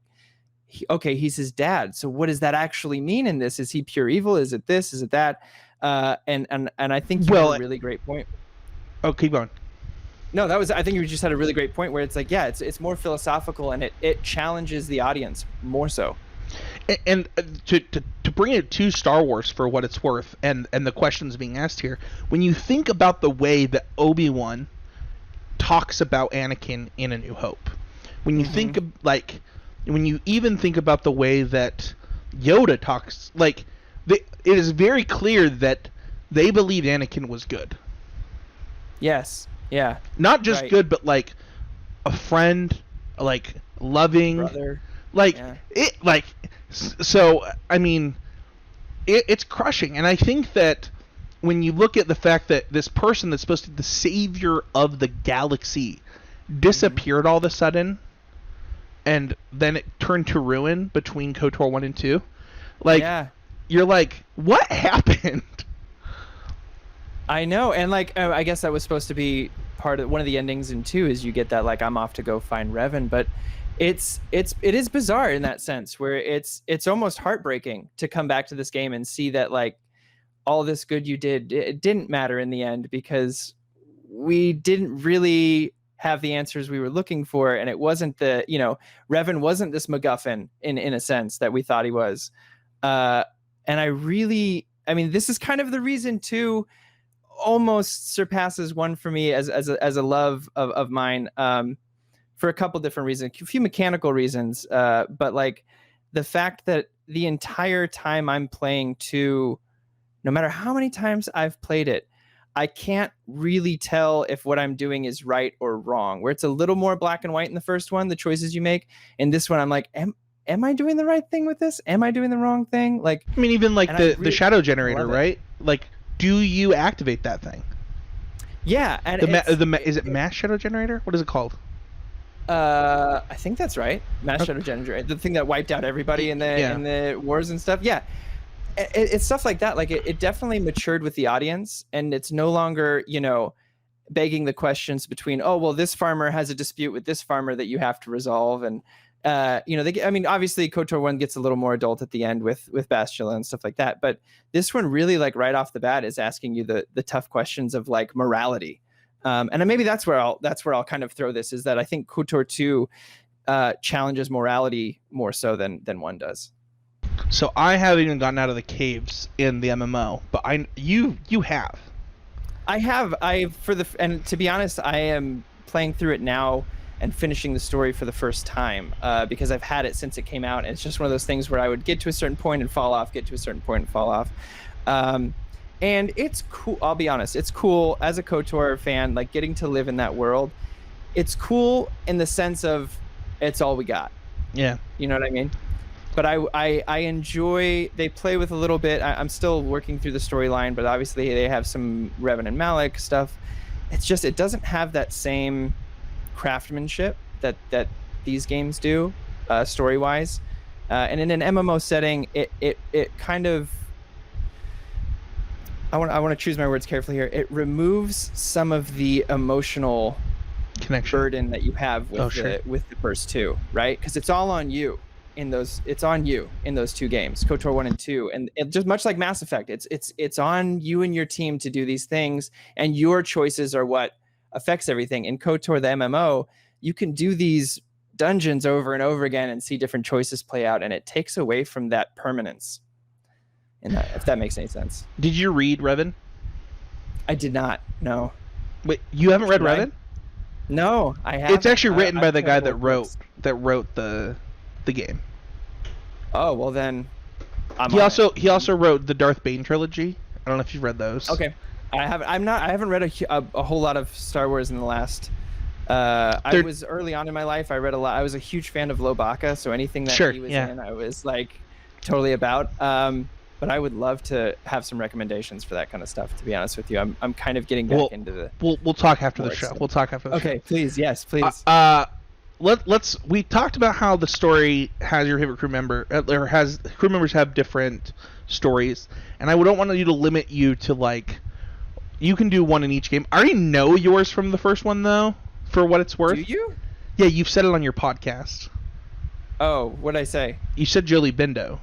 okay, he's his dad. So what does that actually mean in this? Is he pure evil? Is it this? Is it that? And I think you have a really great point. Oh, keep going. No, I think you just had a really great point where it's like, yeah, it's more philosophical, and it challenges the audience more so. And to bring it to Star Wars for what it's worth, and the questions being asked here, when you think about the way that Obi-Wan talks about Anakin in A New Hope, when you think of, like, when you even think about the way that Yoda talks, like, it is very clear that they believed Anakin was good. Yes. Yeah. Not just good, but like a friend, like loving, brother. Like it, like, so I mean, it's crushing. And I think that when you look at the fact that this person that's supposed to be the savior of the galaxy disappeared all of a sudden, and then it turned to ruin between KOTOR 1 and 2, like, you're like, what happened? I know, and like, I guess that was supposed to be one of the endings in 2, is you get that, like, I'm off to go find Revan, but it is bizarre in that sense, where it's almost heartbreaking to come back to this game and see that, like, all this good you did, it didn't matter in the end, because we didn't really have the answers we were looking for, and it wasn't Revan wasn't this MacGuffin in a sense that we thought he was. And I mean, this is kind of the reason too, almost surpasses 1 for me as a love of mine, for a couple different reasons, a few mechanical reasons, but like the fact that the entire time I'm playing 2, no matter how many times I've played it, I can't really tell if what I'm doing is right or wrong, where it's a little more black and white in the first one, the choices you make. In this one, I'm like, am I doing the right thing with this? Am I doing the wrong thing? Like, I mean, even like the shadow generator, right? Like, do you activate that thing? Yeah, and is it mass shadow generator? What is it called? I think that's right. Mass shadow generator, the thing that wiped out everybody in the wars and stuff. Yeah, it's stuff like that. Like, it definitely matured with the audience, and it's no longer, begging the questions between, oh, well, this farmer has a dispute with this farmer that you have to resolve, and I mean, obviously KOTOR 1 gets a little more adult at the end with Bastila and stuff like that, but this one really, like, right off the bat is asking you the tough questions of, like, morality, and maybe that's where I'll kind of throw this, is that I think KOTOR 2 challenges morality more so than 1 does. So I haven't even gotten out of the caves in the MMO, but you have. I have. And to be honest, I am playing through it now and finishing the story for the first time, because I've had it since it came out, and it's just one of those things where I would get to a certain point and fall off, get to a certain point and fall off. And it's cool. I'll be honest, it's cool as a KOTOR fan, like, getting to live in that world. It's cool in the sense of it's all we got. Yeah. You know what I mean? But I enjoy, they play with a little bit. I'm still working through the storyline, but obviously they have some Revan and Malak stuff. It's just, it doesn't have that same craftsmanship that these games do, story-wise. And in an MMO setting, it kind of, I want to choose my words carefully here. It removes some of the emotional connection burden that you have with the first 2, right? Because it's all on you in those 2 games, KOTOR 1 and 2, and it just, much like Mass Effect, it's on you and your team to do these things, and your choices are what affects everything. In KOTOR, the MMO, you can do these dungeons over and over again and see different choices play out, and it takes away from that permanence. And if that makes any sense. Did you read Revan? I did not. No. Wait, you haven't read Revan? No, I haven't. It's actually written by the guy that wrote the game. Oh, well then. He also wrote the Darth Bane trilogy. I don't know if you've read those. Okay. I haven't read a whole lot of Star Wars in the last. I was early on in my life. I read a lot. I was a huge fan of Lobaka, so anything that he was in, I was like totally about. but I would love to have some recommendations for that kind of stuff. To be honest with you, I'm kind of getting back into the. We'll talk after the show. Stuff. We'll talk after the show. Okay, please, yes, please. We talked about how the story has your favorite crew member, or has crew members have different stories, and I don't want you to limit you to like, you can do one in each game. I already know yours from the first one though, for what it's worth. Do you? Yeah, you've said it on your podcast. Oh, what'd I say? You said Jolie Bindu.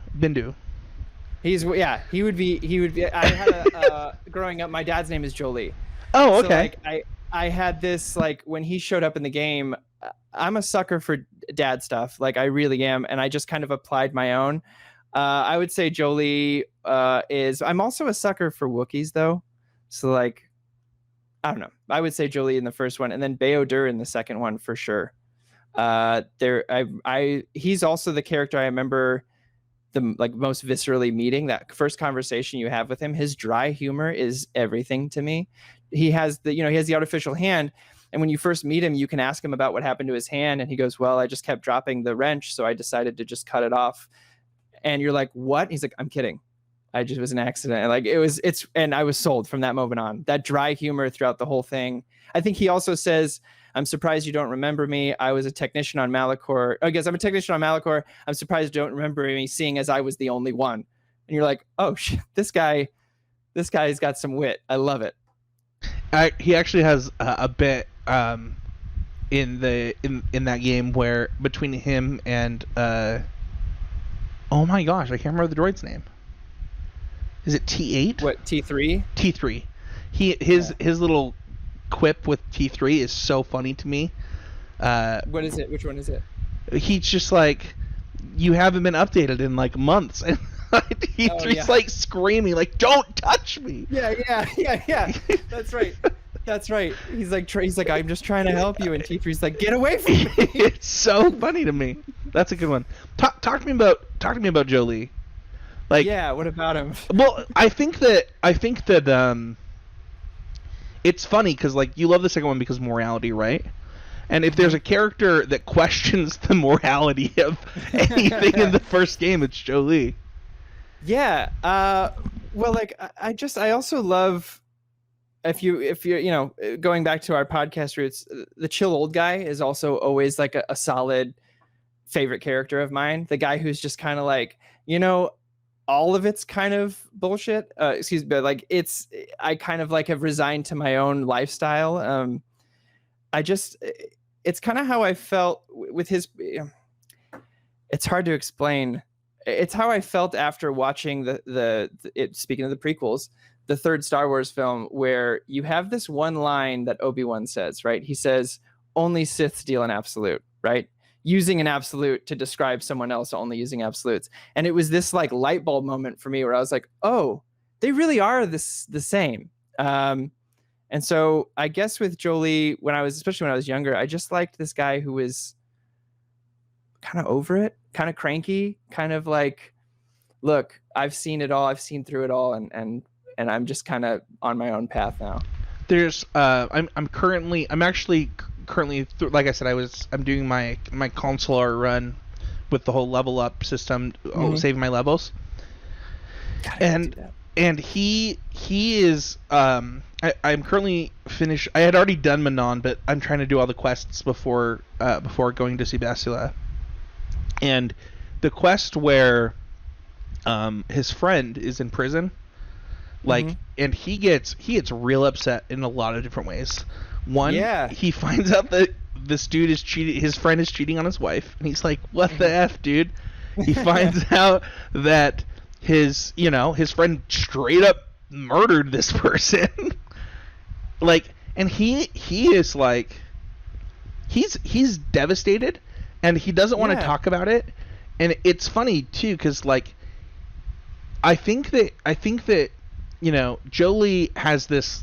He would be. I had a growing up. My dad's name is Jolie. Oh, okay. So, like, I had this, like, when he showed up in the game. I'm a sucker for dad stuff, like I really am, and I just kind of applied my own. I would say Jolie is. I'm also a sucker for Wookiees though, so like, I don't know. I would say Jolie in the first one, and then Bayodur in the second one for sure. He's also the character I remember the like most viscerally meeting. That first conversation you have with him, his dry humor is everything to me. He has the artificial hand. And when you first meet him, you can ask him about what happened to his hand. And he goes, well, I just kept dropping the wrench. So I decided to just cut it off. And you're like, what? He's like, I'm kidding. I just was an accident. And like, and I was sold from that moment on. That dry humor throughout the whole thing. I think he also says, I'm surprised you don't remember me. I was a technician on Malachor. I guess I'm a technician on Malachor. I'm surprised you don't remember me, seeing as I was the only one. And you're like, oh shit, this guy's got some wit. I love it. He actually has a bit in that game where between him and oh my gosh, I can't remember the droid's name. Is it T8? What, T3? T3. His little quip with T3 is so funny to me. What is it? Which one is it? He's just like, you haven't been updated in like months, and T3's like screaming like, don't touch me. Yeah. That's right. He's like, I'm just trying to help you, and T3's like, get away from me. It's so funny to me. That's a good one. Talk to me about Jolie. Like, yeah, what about him? Well, I think that it's funny because like you love the second one because morality, right? And if there's a character that questions the morality of anything in the first game, it's Jolie. Yeah. Well, like I also love. If you're going back to our podcast roots, the chill old guy is also always like a solid favorite character of mine. The guy who's just kind of like, all of it's kind of bullshit. But like I kind of like have resigned to my own lifestyle. It's kind of how I felt with his. It's hard to explain. It's how I felt after watching speaking of the prequels, the third Star Wars film, where you have this one line that Obi-Wan says, right? He says, only Siths deal in absolute, right? Using an absolute to describe someone else only using absolutes. And it was this like light bulb moment for me where I was like, oh, they really are the same. And so I guess with Jolie, especially when I was younger, I just liked this guy who was kind of over it, kind of cranky, kind of like, look, I've seen it all. I've seen through it all. And I'm just kind of on my own path now. There's I'm actually currently like I said, I'm doing my consular run with the whole level up system, saving my levels. And he is I'm currently finished. I had already done Manon, but I'm trying to do all the quests before going to see Basila. And the quest where his friend is in prison, like, and he gets real upset in a lot of different ways. One, he finds out that this dude is cheating. His friend is cheating on his wife, and he's like, "What the f, dude?" He finds out that his friend straight up murdered this person. Like, and he is like, he's devastated, and he doesn't want to talk about it. And it's funny too, because like, I think that Jolie has this,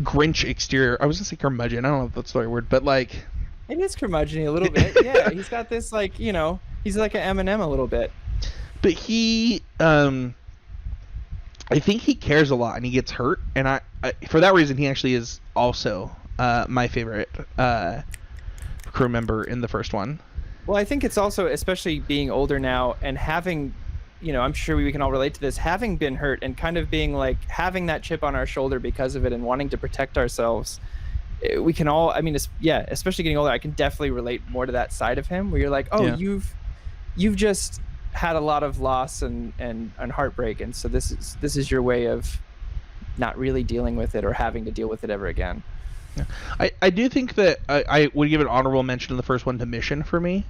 Grinch exterior. I was gonna say curmudgeon. I don't know if that's the right word, but like, it is curmudgeon a little bit. Yeah, he's got this like, he's like an Eminem a little bit. But he, I think he cares a lot, and he gets hurt, and I for that reason, he actually is also my favorite crew member in the first one. Well, I think it's also, especially being older now and having I'm sure we can all relate to this, having been hurt and kind of being like having that chip on our shoulder because of it and wanting to protect ourselves. We can all, I mean, especially getting older, I can definitely relate more to that side of him where you're like, oh, you've just had a lot of loss and heartbreak, and so this is your way of not really dealing with it or having to deal with it ever again. I do think that I would give an honorable mention in the first one to Mission for me.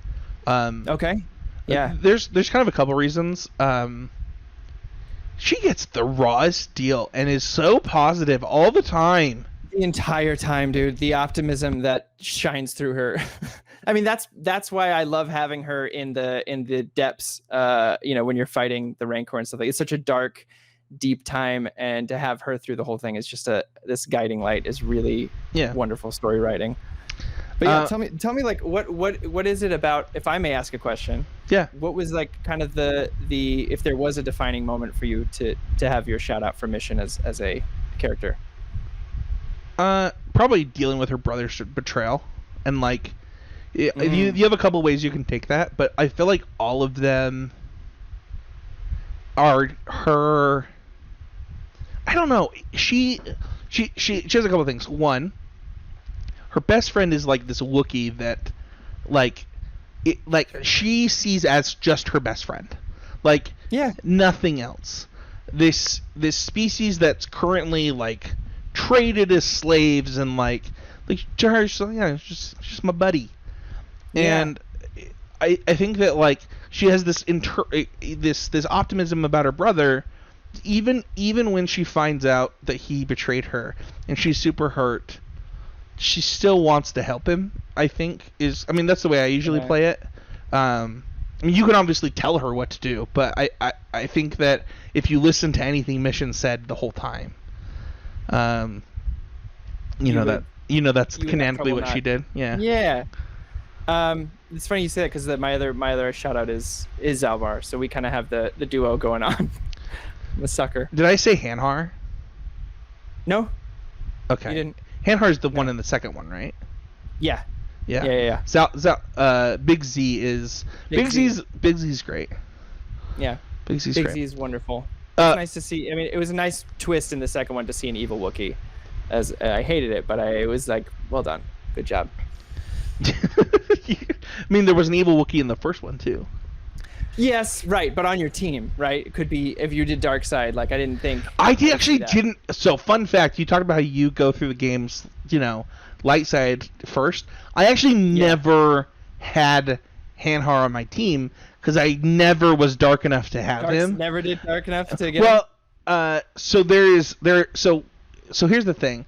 Okay. Yeah. There's kind of a couple reasons. She gets the rawest deal and is so positive all the time. The entire time, dude. The optimism that shines through her. I mean, that's why I love having her in the depths. When you're fighting the Rancor and stuff like, it's such a dark, deep time, and to have her through the whole thing is just this guiding light is really wonderful story writing. But yeah, tell me like what is it about, if I may ask a question? Yeah. What was like kind of the if there was a defining moment for you to have your shout out for Mission as a character? Probably dealing with her brother's betrayal, and like you have a couple ways you can take that, but I feel like all of them are her. I don't know. She has a couple things. One, her best friend is like this Wookiee that, like she sees as just her best friend, like nothing else. This species that's currently like traded as slaves and like to her, it's just my buddy, and I think that like she has this this optimism about her brother. Even when she finds out that he betrayed her and she's super hurt, she still wants to help him. I think that's the way I usually play it. I mean, you can obviously tell her what to do, but I think that if you listen to anything Mission said the whole time, that's canonically what she did. Yeah. Yeah. It's funny you say that because my other shout out is Zalbar, so we kind of have the duo going on. I'm a sucker. Did I say Hanhar? No. Okay. You didn't. Hanhar's the one in the second one, right? Yeah. Yeah. Big Z is Big Z's great. Yeah. Big Z is wonderful. It's nice to see. I mean, it was a nice twist in the second one to see an evil Wookiee. As I hated it, but I was like, well done, good job. I mean, there was an evil Wookiee in the first one too. Yes, right, but on your team, right? It could be if you did Dark Side. Like I didn't think. I didn't. So, fun fact: you talked about how you go through the games, light side first. I actually never had Hanhar on my team because I never was dark enough to have him. Never did dark enough to get him. Well, so here's the thing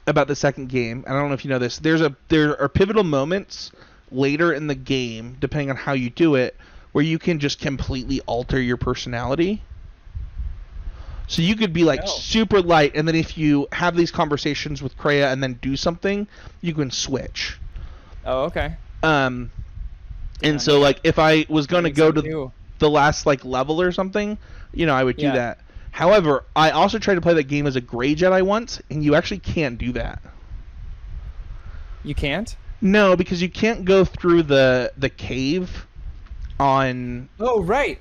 about the second game. I don't know if you know this. There are pivotal moments later in the game, depending on how you do it, where you can just completely alter your personality. So you could be like super light, and then if you have these conversations with Kreia and then do something, you can switch. Oh, okay. And so like if I was gonna go to the last like level or something, I would do that. However, I also tried to play that game as a Grey Jedi once, and you actually can't do that. You can't? No, because you can't go through the cave on... Oh, right.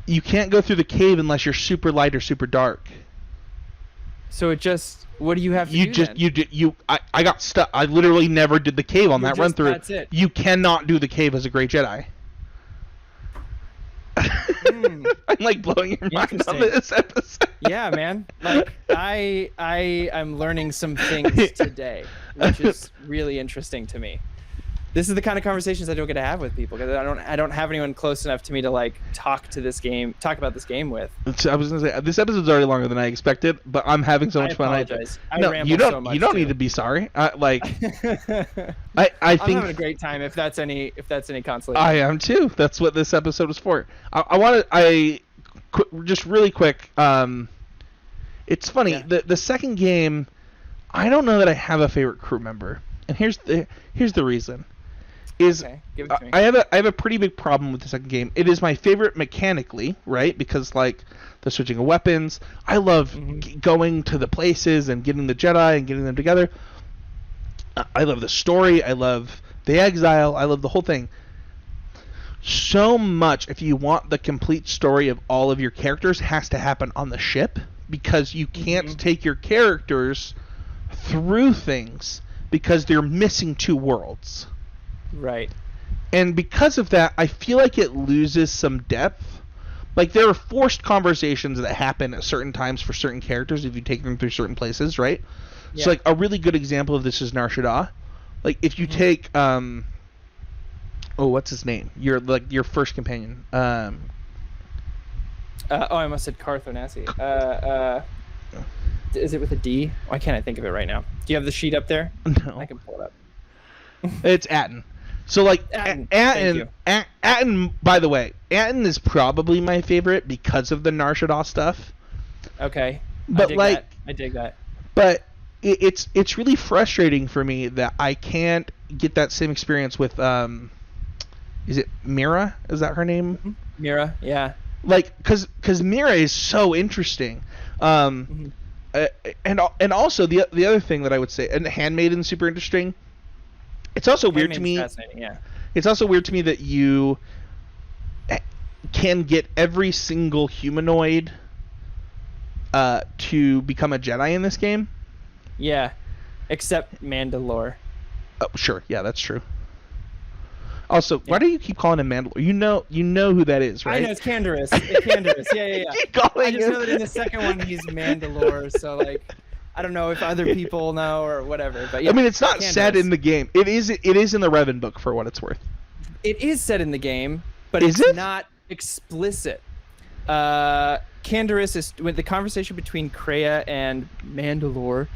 You can't go through the cave unless you're super light or super dark. So it just... What do you have to do then? I got stuck. I literally never did the cave on that run through. That's it. You cannot do the cave as a Grey Jedi. I'm like blowing your mind on this episode. Yeah, man. Like I'm learning some things today, which is really interesting to me. This is the kind of conversations I don't get to have with people because I don't have anyone close enough to me to like talk about this game with. I was gonna say this episode's already longer than I expected, but I'm having so much fun. I ramble so much. You don't need to be sorry. I think I'm having a great time. If that's any consolation. I am too. That's what this episode was for. Just really quick. It's funny. Yeah. The second game, I don't know that I have a favorite crew member, and here's the reason. Okay, give it to me. I have a pretty big problem with the second game. It is my favorite mechanically, right? Because like the switching of weapons, I love going to the places and getting the Jedi and getting them together. I love the story. I love the exile. I love the whole thing. so much, if you want the complete story of all of your characters, has to happen on the ship, because you can't take your characters through things because they're missing 2 worlds. Right. And because of that, I feel like it loses some depth. Like, there are forced conversations that happen at certain times for certain characters if you take them through certain places, right? Yeah. So, like, a really good example of this is Nar Shaddaa. Like, if you take, what's his name? Your first companion. I almost said Carthonasi. Is it with a D? Why can't I think of it right now? Do you have the sheet up there? No. I can pull it up. It's Atten. So, like, Atten, by the way, Atten is probably my favorite because of the Nar Shaddaa stuff. Okay. But, I dig that. But it's really frustrating for me that I can't get that same experience with, is it Mira? Is that her name? Mira, yeah. Like, because Mira is so interesting. And also the other thing that I would say, and Handmaiden's super interesting. It's also weird to me. Fascinating, yeah. It's also weird to me that you can get every single humanoid to become a Jedi in this game. Yeah, except Mandalore. Oh, sure. Yeah, that's true. Also, why do you keep calling him Mandalore? You know who that is, right? I know, it's Canderous. It's Canderous. Yeah. Keep calling I just him. know that in the second one he's Mandalore, so like I don't know if other people know or whatever, but yeah. I mean, it's not Canderous. said in the game. It is in the Revan book, for what it's worth. It is said in the game, but Is it's it? not explicit. Canderous is with the conversation between Kreia and Mandalore.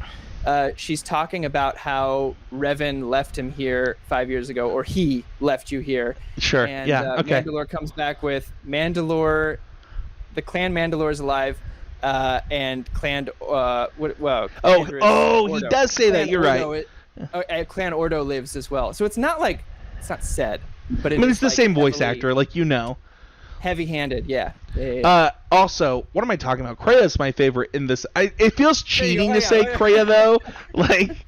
She's talking about how Revan left him here 5 years ago, or he left you here. Sure. And, yeah. Okay. Mandalore comes back with Mandalore, the clan Mandalore is alive, and Clan he does say that. You're right. Clan Ordo lives as well. So it's not said, but it's the same voice actor, like heavy-handed. Yeah. Also, what am I talking about? Kreia is my favorite in this. It feels cheating to say Kreia though. Like,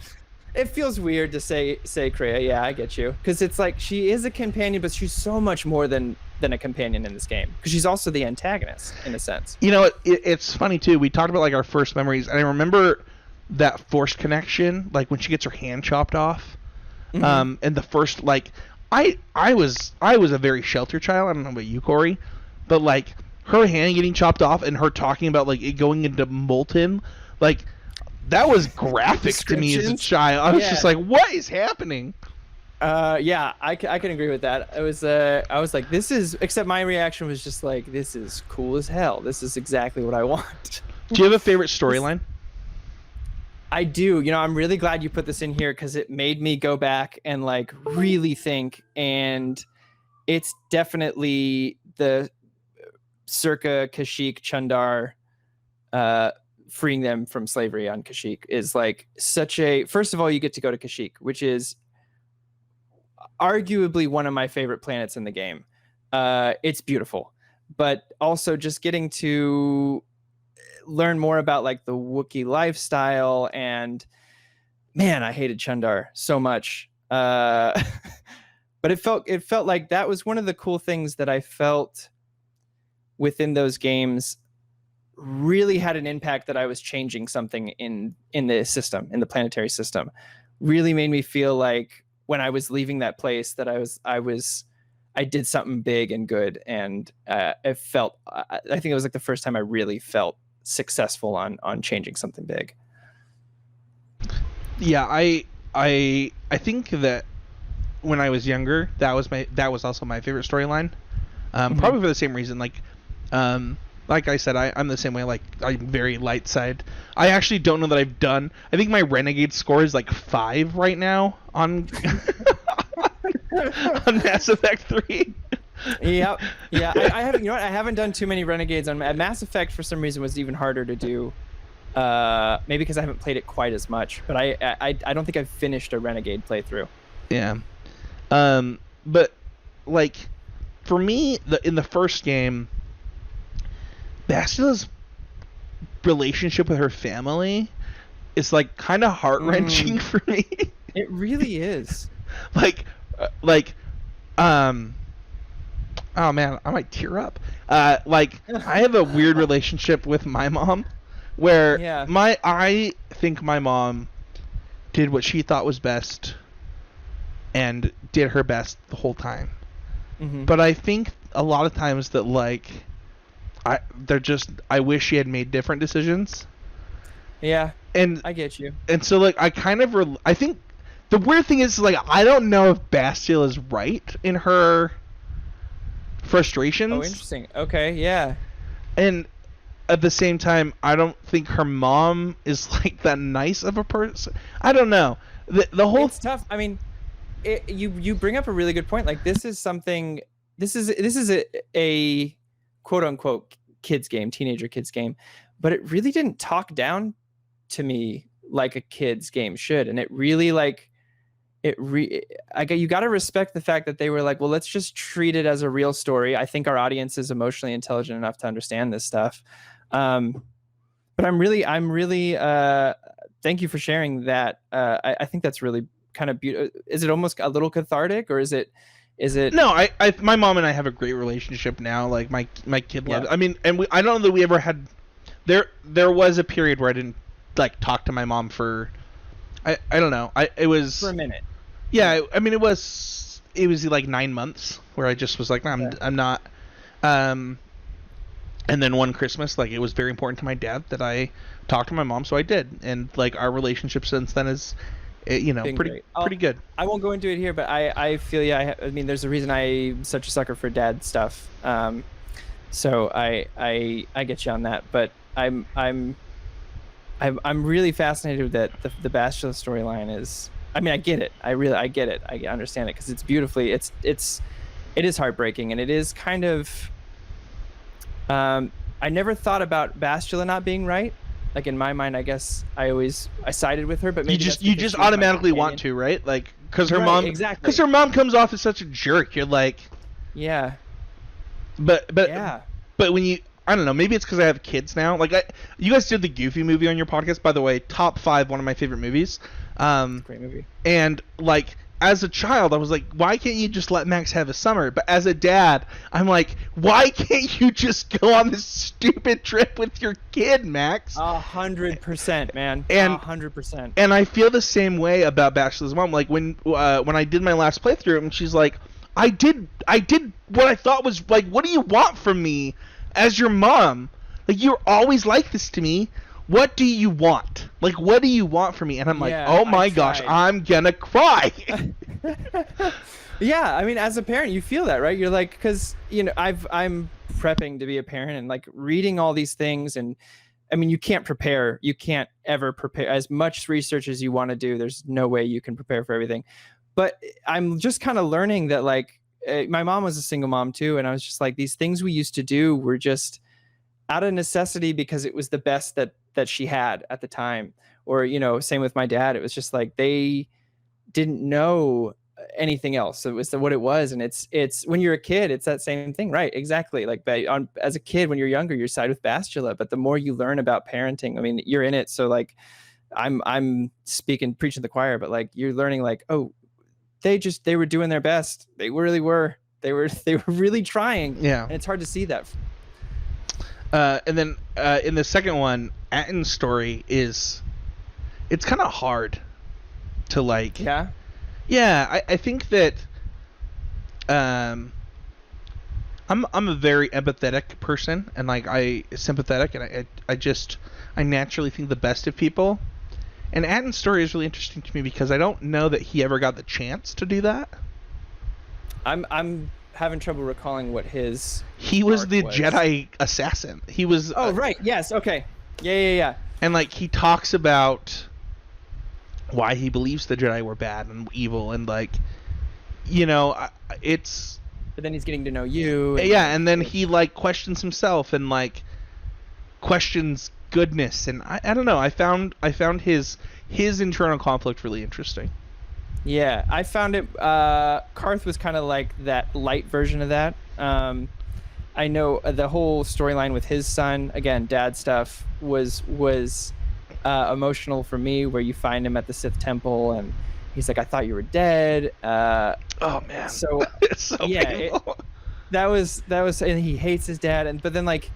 it feels weird to say Kreia. Yeah, I get you, because it's like she is a companion, but she's so much more than a companion in this game, because she's also the antagonist in a sense. You know, it's funny too. We talked about like our first memories, and I remember that forced connection, like when she gets her hand chopped off. And the first, like, I was a very sheltered child. I don't know about you, Corey, but like her hand getting chopped off and her talking about like it going into molten, like that was graphic to me as a child. I was just like, what is happening? Yeah, I can agree with that. I was like, this is, except my reaction was just like, this is cool as hell. This is exactly what I want. Do you have a favorite storyline? I do. You know, I'm really glad you put this in here, because it made me go back and like really think, and it's definitely the circa Kashyyyk Chundar freeing them from slavery on Kashyyyk is like such a, first of all, you get to go to Kashyyyk, which is arguably one of my favorite planets in the game. It's beautiful, but also just getting to learn more about like the Wookiee lifestyle, and man, I hated Chundar so much. But it felt like that was one of the cool things that I felt within those games really had an impact, that I was changing something in the system, in the planetary system. Really made me feel like when I was leaving that place that I did something big and good, and it felt, I think it was like the first time I really felt successful on changing something big. Yeah, I think that when I was younger, that was also my favorite storyline. Probably for the same reason. Like I said, I'm the same way. Like, I'm very light side. I actually don't know that I've done. I think my Renegade score is like 5 right now on on Mass Effect 3. Yeah. I haven't. You know what? I haven't done too many Renegades on Mass Effect. For some reason, was even harder to do. Maybe because I haven't played it quite as much. But I don't think I've finished a Renegade playthrough. Yeah. But like, for me, in the first game, Bastila's relationship with her family is like kind of heart-wrenching for me. It really is. Oh man, I might tear up. Like I have a weird relationship with my mom, where Yeah. I think my mom did what she thought was best and did her best the whole time. Mm-hmm. But I think a lot of times that like I wish she had made different decisions. Yeah, And I get you. so like I kind of I think the weird thing is like I don't know if Bastille is right in her frustrations. Oh, interesting. Okay, yeah. And at the same time, I don't think her mom is like that nice of a person. I don't know. The whole It's tough. I mean, you bring up a really good point. Like this is something. This is a quote unquote kids game, teenager kids game, but it really didn't talk down to me like a kids game should, and it really like you got to respect the fact that they were like, well, let's just treat it as a real story. I think our audience is emotionally intelligent enough to understand this stuff. But I'm really thank you for sharing that. I think that's really kind of beautiful. Is it almost a little cathartic, or is it No, my mom and I have a great relationship now. Like my kid loves it. I mean, and I don't know that we ever had there was a period where I didn't like talk to my mom for I don't know. It was for a minute. Yeah, I mean it was like 9 months where I just was like, nah, I'm not. And then one Christmas, like it was very important to my dad that I talk to my mom, so I did. And like our relationship since then is, pretty good. I won't go into it here, but I feel I mean, there's a reason I'm such a sucker for dad stuff. So I get you on that, but I'm really fascinated that the Bastille storyline is. I mean, I get it. I get it. I understand it because it's beautifully. It is heartbreaking, and it is kind of. I never thought about Bastille not being right. Like in my mind, I guess I sided with her, but maybe you just automatically want to, right? Like because her mom comes off as such a jerk. You're like, yeah, but yeah. But when you, I don't know, maybe it's because I have kids now. Like you guys did the Goofy movie on your podcast, by the way. Top 5, one of my favorite movies. Great movie. And like as a child, I was like, why can't you just let Max have a summer? But as a dad, I'm like, why can't you just go on this stupid trip with your kid, Max? 100%, man. 100%. And I feel the same way about Bachelor's mom. Like when I did my last playthrough, and she's like, I did what I thought was like, what do you want from me as your mom? Like you're always like this to me. What do you want? Like, what do you want from me? And I'm like, oh my gosh, I'm gonna cry. Yeah, I mean, as a parent, you feel that, right? You're like, because I'm prepping to be a parent and like reading all these things, and I mean, you can't ever prepare as much research as you want to do. There's no way you can prepare for everything. But I'm just kind of learning that like my mom was a single mom too, and I was just like, these things we used to do were just out of necessity because it was the best that she had at the time. Or same with my dad. It was just like they didn't know anything else. It was what it was. And it's when you're a kid, it's that same thing, right? Exactly. Like as a kid, when you're younger, you side with Bastille, but the more you learn about parenting, I mean, you're in it. So like I'm preaching to the choir, but like you're learning like, oh, they were doing their best. They really were. They were really trying. Yeah. And it's hard to see that. And then in the second one, Atten's story it's kind of hard to like. Yeah. Yeah, I think that I'm a very empathetic person, and like sympathetic, and I naturally think the best of people. And Atten's story is really interesting to me because I don't know that he ever got the chance to do that. I'm having trouble recalling what his. He was the Jedi assassin. He was. Oh right, yes, okay, yeah. And like he talks about why he believes the Jedi were bad and evil, and like, it's. But then he's getting to know you. And then he like questions himself and like questions goodness, and I don't know. I found his internal conflict really interesting. Yeah, I found it. Karth was kind of like that light version of that. I know the whole storyline with his son, again, dad stuff, was emotional for me. Where you find him at the Sith Temple, and he's like, "I thought you were dead." Oh man, so it's so painful. that was, and he hates his dad, and but then like,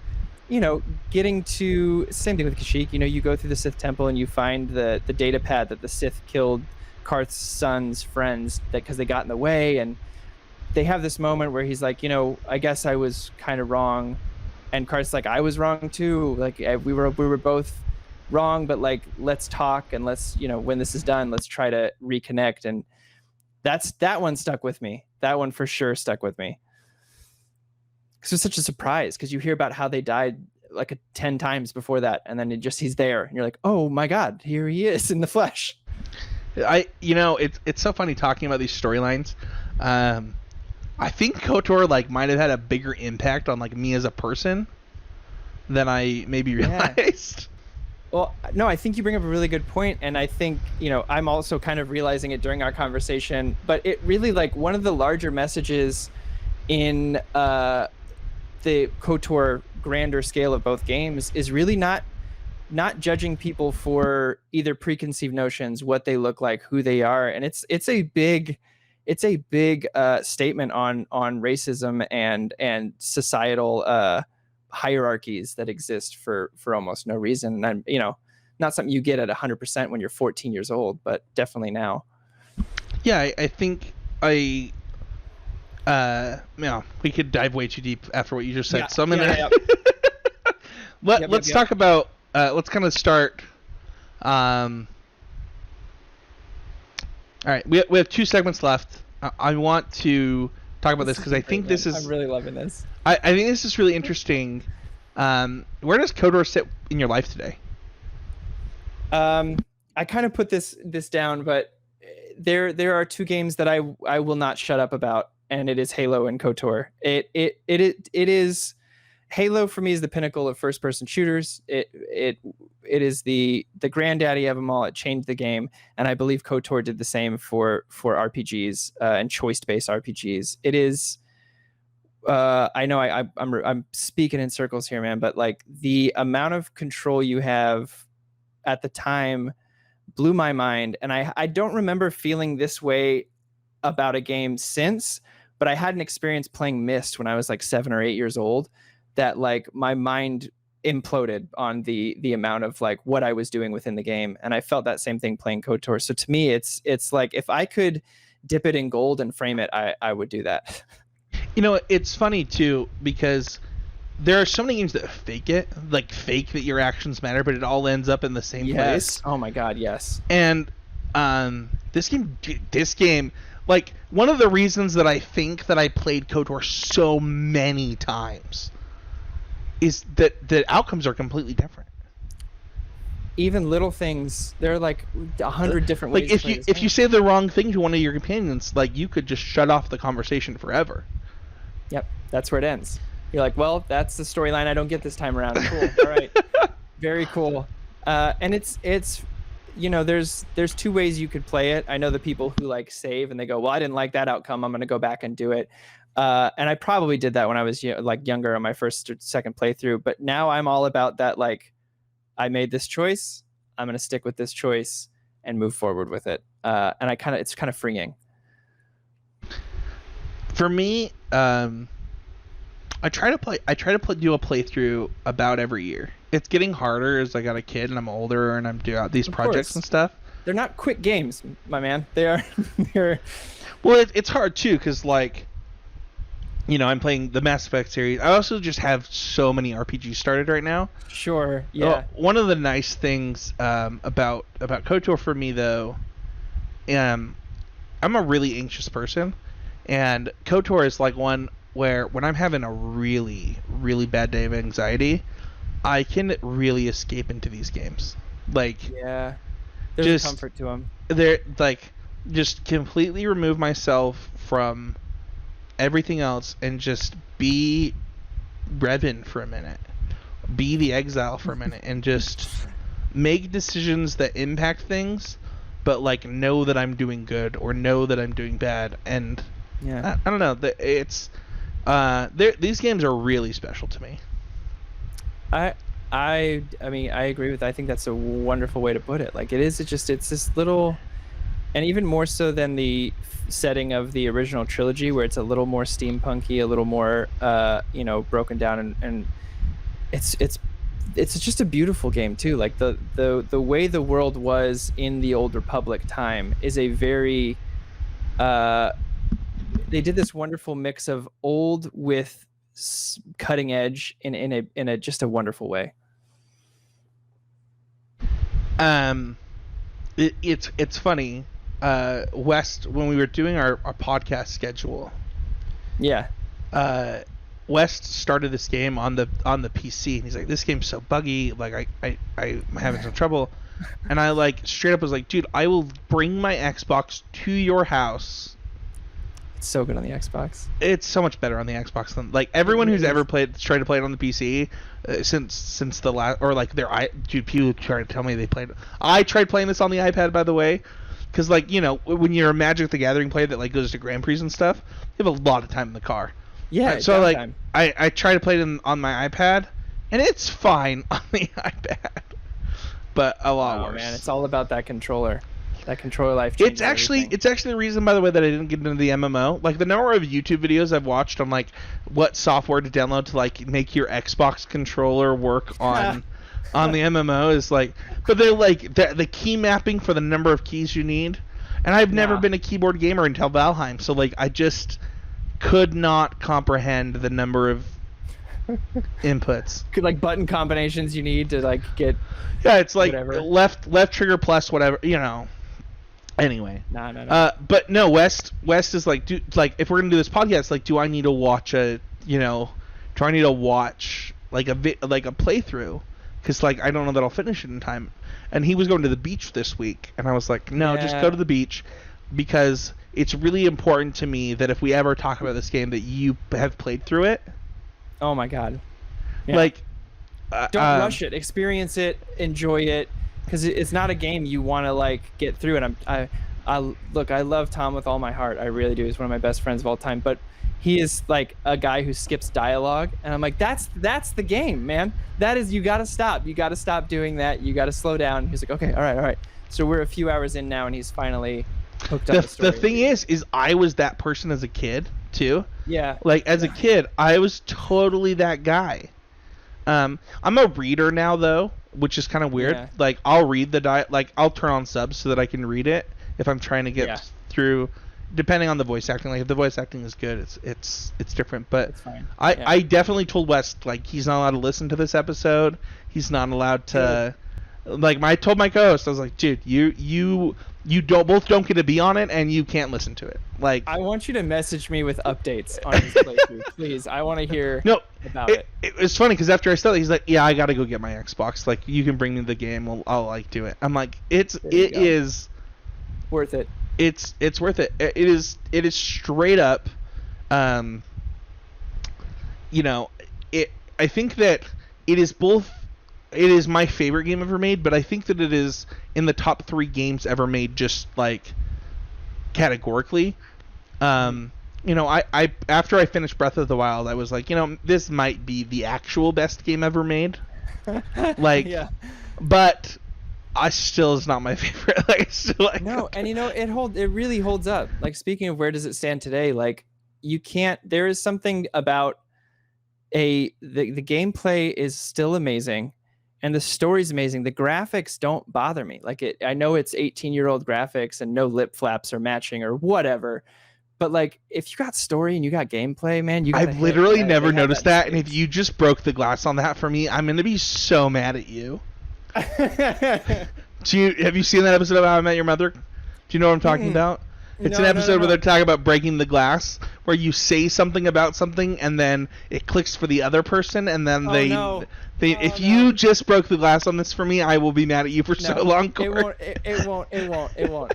getting to same thing with Kashyyyk. You go through the Sith temple and you find the data pad that the Sith killed Karth's son's friends because they got in the way, and they have this moment where he's like, I guess I was kind of wrong, and Karth's like, I was wrong too. Like we were both wrong, but like let's talk and let's when this is done, let's try to reconnect. And that one stuck with me. That one for sure stuck with me. Because it's such a surprise, because you hear about how they died like 10 times before that, and then he's there, and you're like, oh my god, here he is in the flesh. It's so funny talking about these storylines. I think KOTOR like might have had a bigger impact on like me as a person than I maybe realized. Well, no, I think you bring up a really good point, and I think I'm also kind of realizing it during our conversation. But it really, like, one of the larger messages in the KOTOR grander scale of both games is really not judging people for either preconceived notions, what they look like, who they are, and it's a big statement on racism and societal hierarchies that exist for almost no reason. And not something you get at 100% when you're 14 years old, but definitely now. Yeah, I think we could dive way too deep after what you just said. Yeah, so I'm gonna let's talk about let's kind of start. All right, we have 2 segments left. I want to talk about this because I think this is. I'm really loving this. I think this is really interesting. Where does KOTOR sit in your life today? I kind of put this down, but there are 2 games that I will not shut up about, and it is Halo and KOTOR. It is. Halo for me is the pinnacle of first-person shooters. It is the granddaddy of them all. It changed the game, and I believe KOTOR did the same for RPGs and choice-based RPGs. It is. I know I'm speaking in circles here, man, but like the amount of control you have at the time blew my mind, and I don't remember feeling this way about a game since. But I had an experience playing Myst when I was like 7 or 8 years old. That like my mind imploded on the amount of like what I was doing within the game, and I felt that same thing playing KOTOR. So to me, it's like if I could dip it in gold and frame it, I would do that. It's funny too because there are so many games that fake that your actions matter, but it all ends up in the same place. Oh my god, yes. And this game, like one of the reasons that I think that I played KOTOR so many times is that the outcomes are completely different. Even little things, there are like 100 different ways. Like if you say the wrong thing to one of your companions, like you could just shut off the conversation forever. Yep, that's where it ends. You're like, well, that's the storyline I don't get this time around. Cool. All right, very cool. And it's there's 2 ways you could play it. I know the people who like save and they go, well, I didn't like that outcome, I'm going to go back and do it. And I probably did that when I was younger on my first or second playthrough. But now I'm all about that. Like, I made this choice. I'm going to stick with this choice and move forward with it. And it's kind of freeing. For me, I try to do a playthrough about every year. It's getting harder as I got a kid and I'm older and I'm doing out these projects and stuff. They're not quick games, my man. They are. Well, it's hard too because like. I'm playing the Mass Effect series. I also just have so many RPGs started right now. Sure, yeah. One of the nice things about KOTOR for me, though, I'm a really anxious person, and KOTOR is like one where when I'm having a really, really bad day of anxiety, I can really escape into these games. Like, yeah, there's a comfort to them. They're like just completely remove myself from everything else and just be Revan for a minute, be the exile for a minute, and just make decisions that impact things, but like know that I'm doing good or know that I'm doing bad. And yeah, I don't know. It's these games are really special to me. I mean, I agree with. I think that's a wonderful way to put it. Like it is. It's this little. And even more so than the setting of the original trilogy, where it's a little more steampunky, a little more broken down, and it's just a beautiful game too. Like the way the world was in the Old Republic time is a very they did this wonderful mix of old with cutting edge in a just a wonderful way. It's funny, West, when we were doing our podcast schedule, yeah, West started this game on the PC, and he's like, this game's so buggy, like I'm having some trouble. And I like straight up was like, dude, I will bring my Xbox to your house. It's so good on the Xbox. It's so much better on the Xbox than like everyone who's ever tried to play it on the PC since the last, or like dude, people try to tell me they played. I tried playing this on the iPad, by the way, because like, you know, when you're a Magic the Gathering player that like goes to Grand Prix and stuff, you have a lot of time in the car. Yeah. So like I try to play it on my iPad, and it's fine on the iPad, but a lot worse. Man, it's all about that controller. That controller life changes it's actually the reason, by the way, that I didn't get into the MMO. Like the number of YouTube videos I've watched on like what software to download to like make your Xbox controller work on the MMO is like, but they're like the key mapping for the number of keys you need, and I've never been a keyboard gamer until Valheim, so like I just could not comprehend the number of inputs. Like button combinations you need to like get. Yeah, it's like whatever. left trigger plus whatever, you know. Anyway. No. But no, West is like, dude, like if we're gonna do this podcast, like, do I need to watch like a playthrough? Because like I don't know that I'll finish it in time. And he was going to the beach this week, and I was like, no, just go to the beach, because it's really important to me that if we ever talk about this game, that you have played through it. Oh my god. Yeah. Like, don't rush it. Experience it. Enjoy it. Because it's not a game you want to like get through. And I love Tom with all my heart. I really do. He's one of my best friends of all time. But he is like a guy who skips dialogue, and I'm like, that's the game, man. That is, you gotta stop. You gotta stop doing that. You gotta slow down. He's like, okay, all right. So we're a few hours in now, and he's finally hooked up. The thing is I was that person as a kid too. Yeah. Like as a kid, I was totally that guy. I'm a reader now though, which is kind of weird. Yeah. Like I'll read like I'll turn on subs so that I can read it if I'm trying to get through, depending on the voice acting. Like if the voice acting is good, it's different. But it's fine. I definitely told West like he's not allowed to listen to this episode. He's not allowed to. Like I told my co-host, I was like, dude, you don't get to be on it, and you can't listen to it. Like I want you to message me with updates on his playthrough, please. I want to hear about it. It's funny because after I started, he's like, yeah, I gotta go get my Xbox. Like you can bring me the game, I'll like do it. I'm like, it is worth it. It's worth it. It is straight up. You know, I think that it is both. It is my favorite game ever made, but I think that it is in the top 3 games ever made, just like categorically. You know, I after I finished Breath of the Wild, I was like, you know, this might be the actual best game ever made. Like, yeah. But I still is not my favorite. Like, I still like. No, and you know, it really holds up. Like, speaking of where does it stand today, like you can't. There is something about the gameplay is still amazing. And the story's amazing. The graphics don't bother me. Like I know it's 18-year-old graphics and no lip flaps are matching or whatever. But like, if you got story and you got gameplay, man, I've literally never noticed that. And if you just broke the glass on that for me, I'm gonna be so mad at you. Have you seen that episode of How I Met Your Mother? Do you know what I'm talking about? It's an episode where they're talking about breaking the glass, where you say something about something and then it clicks for the other person, and then if you just broke the glass on this for me, I will be mad at you for so long. It won't.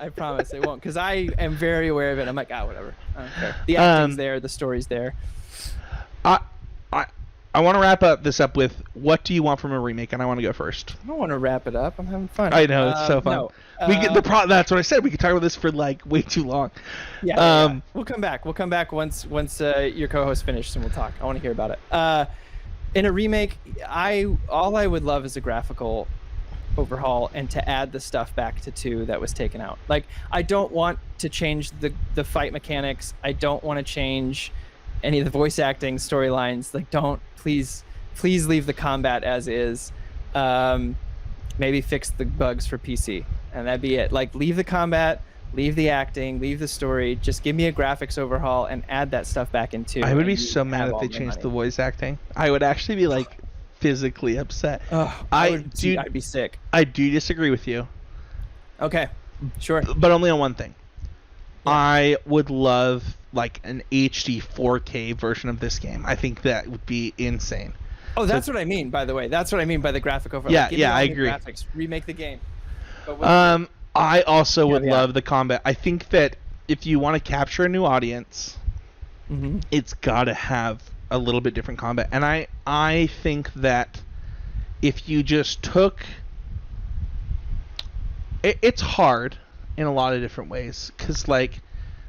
I promise it won't, because I am very aware of it. I'm like, whatever. I don't care. The acting's there, the story's there. I want to wrap this up with, what do you want from a remake? And I want to go first. I don't want to wrap it up. I'm having fun. I know, it's so fun. No. That's what I said. We could talk about this for like way too long. Yeah. We'll come back. We'll come back once your co-host finishes, and we'll talk. I want to hear about it. In a remake, all I would love is a graphical overhaul and to add the stuff back to 2 that was taken out. Like, I don't want to change the fight mechanics. I don't want to change any of the voice acting storylines. Like, don't, please leave the combat as is. Maybe fix the bugs for PC, and that'd be it. Like, leave the combat, leave the acting, leave the story. Just give me a graphics overhaul and add that stuff back into. I would be so mad if they changed the voice acting. I would actually be like physically upset. I'd be sick. I do disagree with you. Okay, sure. But only on one thing. Yeah. I would love like an HD 4K version of this game. I think that would be insane. Oh, that's what I mean, by the way. That's what I mean by the graphic overhaul. Yeah, like, give me all I the agree. Graphics, remake the game. But I also would Yeah. love the combat. I think that if you want to capture a new audience, it's got to have a little bit different combat. And I think that if you just took... It's hard in a lot of different ways. Because, like,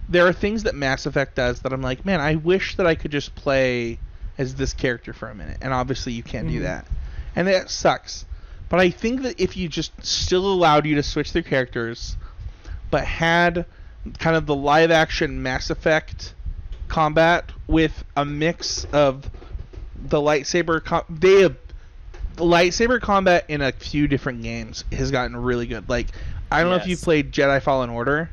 there are things that Mass Effect does that I'm like, man, I wish that I could just play as this character for a minute. And obviously you can't do that. And that sucks. But I think that if you just still allowed you to switch their characters, but had kind of the live-action Mass Effect combat with a mix of the lightsaber... the lightsaber combat in a few different games has gotten really good. Like, I don't know if you played Jedi Fallen Order.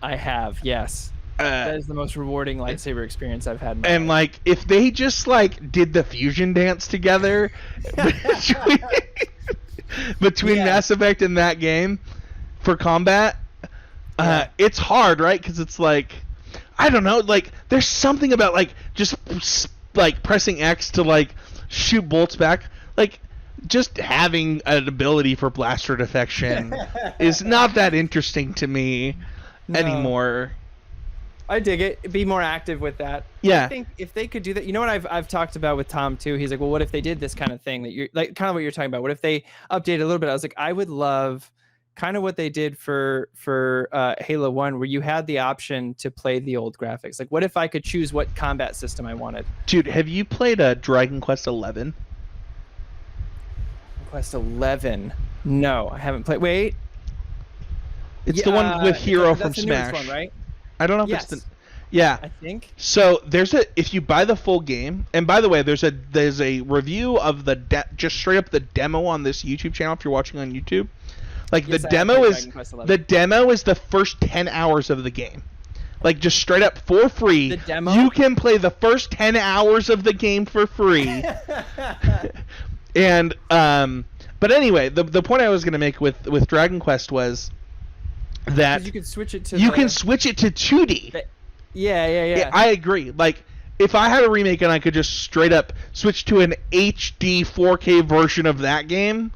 I have, yes. That is the most rewarding lightsaber experience I've had in my And life. like, if they just like did the fusion dance together between Mass Effect and that game for combat, it's hard, right? Because it's like, I don't know, like there's something about like just like pressing X to like shoot bolts back, like just having an ability for blaster defection is not that interesting to me anymore. I dig it. Be more active with that. Yeah. I think if they could do that, you know what I've talked about with Tom too. He's like, well, what if they did this kind of thing that you're like, kind of what you're talking about? What if they updated a little bit? I was like, I would love kind of what they did for Halo 1, where you had the option to play the old graphics. Like, what if I could choose what combat system I wanted? Dude, have you played Dragon Quest 11? Quest 11. No, I haven't played. Wait. It's the one with Hero from that's the newest Smash. one, right? I don't know if it's the... Yeah. I think. So there's if you buy the full game, and by the way, there's a review of just straight up the demo on this YouTube channel if you're watching on YouTube. Like Yes, the I have demo played is Dragon Quest 11. the demo is the first 10 hours of the game. Like just straight up for free. The demo? You can play the first 10 hours of the game for free. And but anyway, the point I was going to make with Dragon Quest was that you can switch it to can switch it to 2D. Yeah. I agree. Like, if I had a remake and I could just straight up switch to an HD 4K version of that game,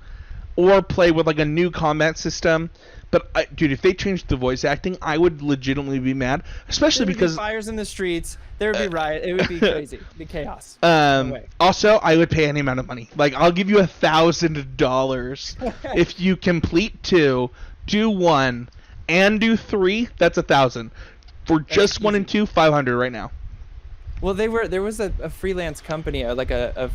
or play with like a new combat system, but dude, if they changed the voice acting, I would legitimately be mad, especially there would because be fires in the streets. There would be riot. It would be crazy. It'd be chaos. No way. Also, I would pay any amount of money. Like, I'll give you $1,000 if you complete 2, do 1, and do 3. That's 1,000. For just 1 and 2, 500 right now. Well, there was a freelance company, like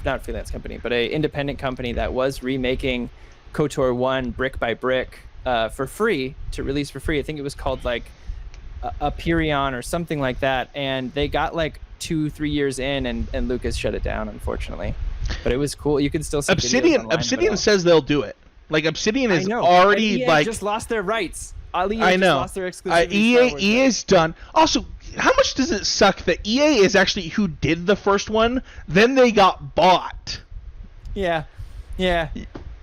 not freelance company, but a independent company that was remaking KOTOR 1 brick by brick for free, to release for free. I think it was called like Aperion or something like that, and they got like 2-3 years in, and Lucas shut it down, unfortunately. But it was cool. You can still see Obsidian says they'll do it. Like, Obsidian is already EA like just lost their rights. I know. Lost their exclusivity. EA is done. Also, how much does it suck that EA is actually who did the first one, then they got bought? Yeah.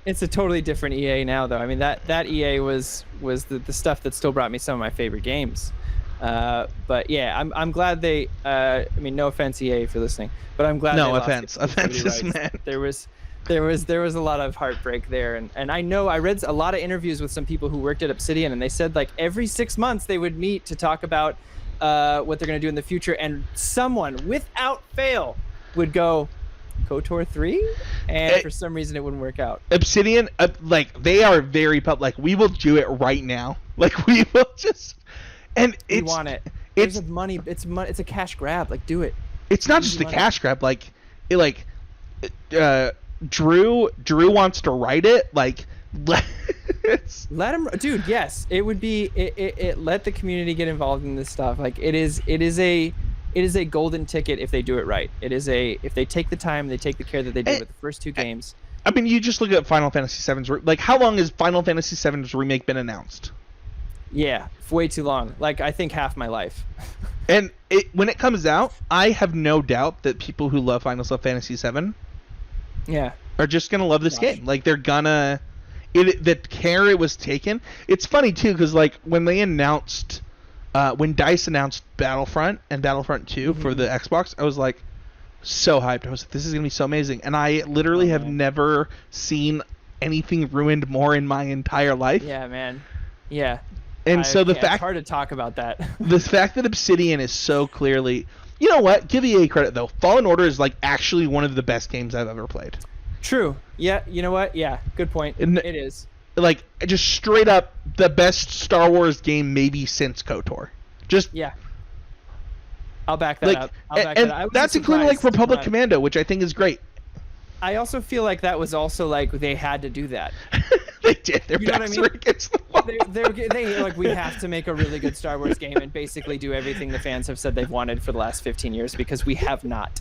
It's a totally different EA now, though. I mean, that EA was the stuff that still brought me some of my favorite games. But yeah, I'm glad they. I mean, no offense, EA, if you're listening, but I'm glad. No offense. Offense is meant. There was a lot of heartbreak there, and I know I read a lot of interviews with some people who worked at Obsidian, and they said like every 6 months they would meet to talk about what they're going to do in the future, and someone without fail would go KOTOR 3, and for some reason it wouldn't work out. Obsidian, like, they are very like, we will do it right now. Like, we will just, and we want it. It's money. It's a cash grab. Like, do it. It's not just a cash grab. Like, Drew wants to write it. Like, Let them, dude. Yes, it would be. It let the community get involved in this stuff. Like it is a golden ticket if they do it right. If they take the time, they take the care that they did with the first two games. I mean, you just look at Final Fantasy VII's. Like, how long has Final Fantasy VII's remake been announced? Yeah, way too long. Like, I think half my life. And when it comes out, I have no doubt that people who love Final Fantasy VII, are just gonna love this game. Like, they're gonna. The care it was taken. It's funny too, because like when they announced, when DICE announced Battlefront and Battlefront 2 for the Xbox, I was like, so hyped. I was like, this is gonna be so amazing. And I literally have never seen anything ruined more in my entire life. Yeah, man. Yeah. And so the fact it's hard to talk about that. The fact that Obsidian is so clearly, you know what? Give EA credit though. Fallen Order is like actually one of the best games I've ever played. True. Yeah. You know what? Yeah. Good point. It is. Like just straight up the best Star Wars game maybe since KOTOR. Just I'll back that up. That's including like Republic Commando, which I think is great. I also feel like that was also like they had to do that. They did. Their backs were against the wall. They like, we have to make a really good Star Wars game and basically do everything the fans have said they've wanted for the last 15 years because we have not.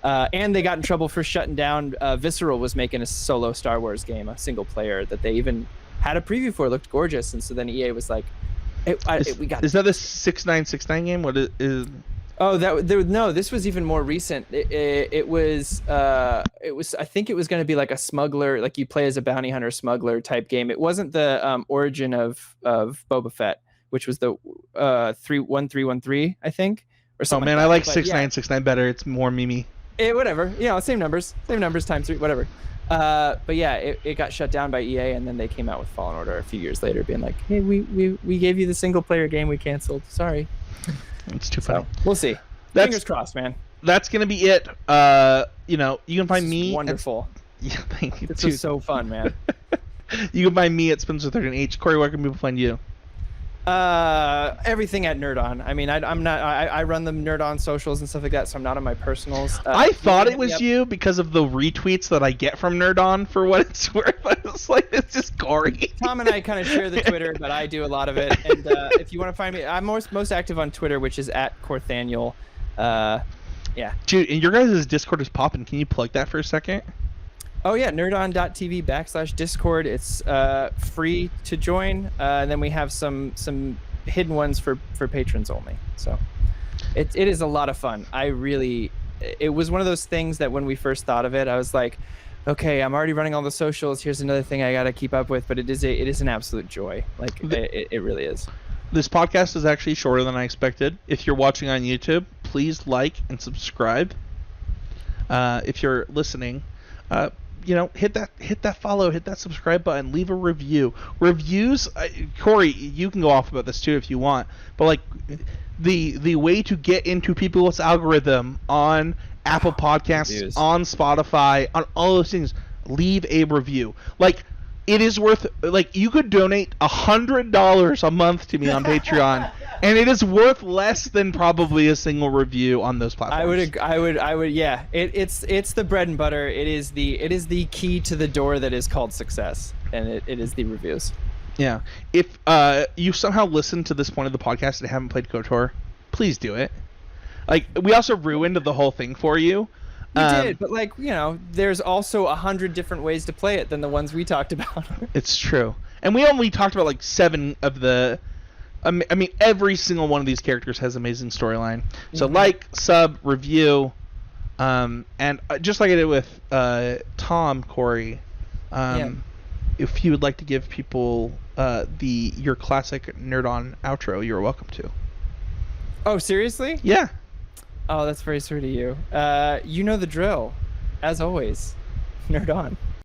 And they got in trouble for shutting down. Visceral was making a solo Star Wars game, a single player that they even had a preview for. It looked gorgeous, and so then EA was like, "We got." Is that the 6969 game? What is? Oh, no. This was even more recent. It was. I think it was going to be like a smuggler, like you play as a bounty hunter smuggler type game. It wasn't the origin of Boba Fett, which was the 1313, I think, or something. Oh man, I like 6969 better. It's more memey. Whatever. Same numbers times 3, whatever. But yeah, it got shut down by EA, and then they came out with Fallen Order a few years later, being like, "Hey, we gave you the single player game we canceled. Sorry." It's too funny. So, we'll see. Fingers crossed, man. That's gonna be it. You can find me. Wonderful. Thank you. This was so fun, man. You can find me at Spencer13H. Corey, where can people find you? Everything at Nerd On. I mean, I run the Nerd On socials and stuff like that, so I'm not on my personals. I thought it was you because of the retweets that I get from Nerd On, for what it's worth. I was like, it's just Corey. Tom and I kind of share the Twitter, but I do a lot of it. And if you want to find me, I'm most active on Twitter, which is at Corthaniel. Yeah. Dude, and your guys' Discord is popping. Can you plug that for a second? Oh yeah, nerdon.tv/Discord. It's free to join, and then we have some hidden ones for patrons only. So it is a lot of fun. It was one of those things that when we first thought of it, I was like, okay, I'm already running all the socials. Here's another thing I got to keep up with. But it is an absolute joy. Like it really is. This podcast is actually shorter than I expected. If you're watching on YouTube, please like and subscribe. If you're listening, hit that follow, hit that subscribe button, leave a review. Reviews, Corey, you can go off about this too if you want, but like the way to get into people's algorithm on Apple Podcasts, reviews. On Spotify, on all those things, leave a review. Like, it is worth, like, you could donate $100 a month to me on Patreon, and it is worth less than probably a single review on those platforms. I would. Yeah. It's the bread and butter. It is the key to the door that is called success, and it is the reviews. Yeah. If you somehow listened to this point of the podcast and haven't played KOTOR, please do it. Like, we also ruined the whole thing for you. We did, but there's also 100 different ways to play it than the ones we talked about. It's true, and we only talked about like 7 of the. I mean, every single one of these characters has amazing storyline. So like, sub, review, and just like I did with Tom, Corey, if you would like to give people your classic Nerd On outro, you're welcome to. Oh, seriously? Yeah. Oh, that's very sweet of you. You know the drill. As always, Nerd On.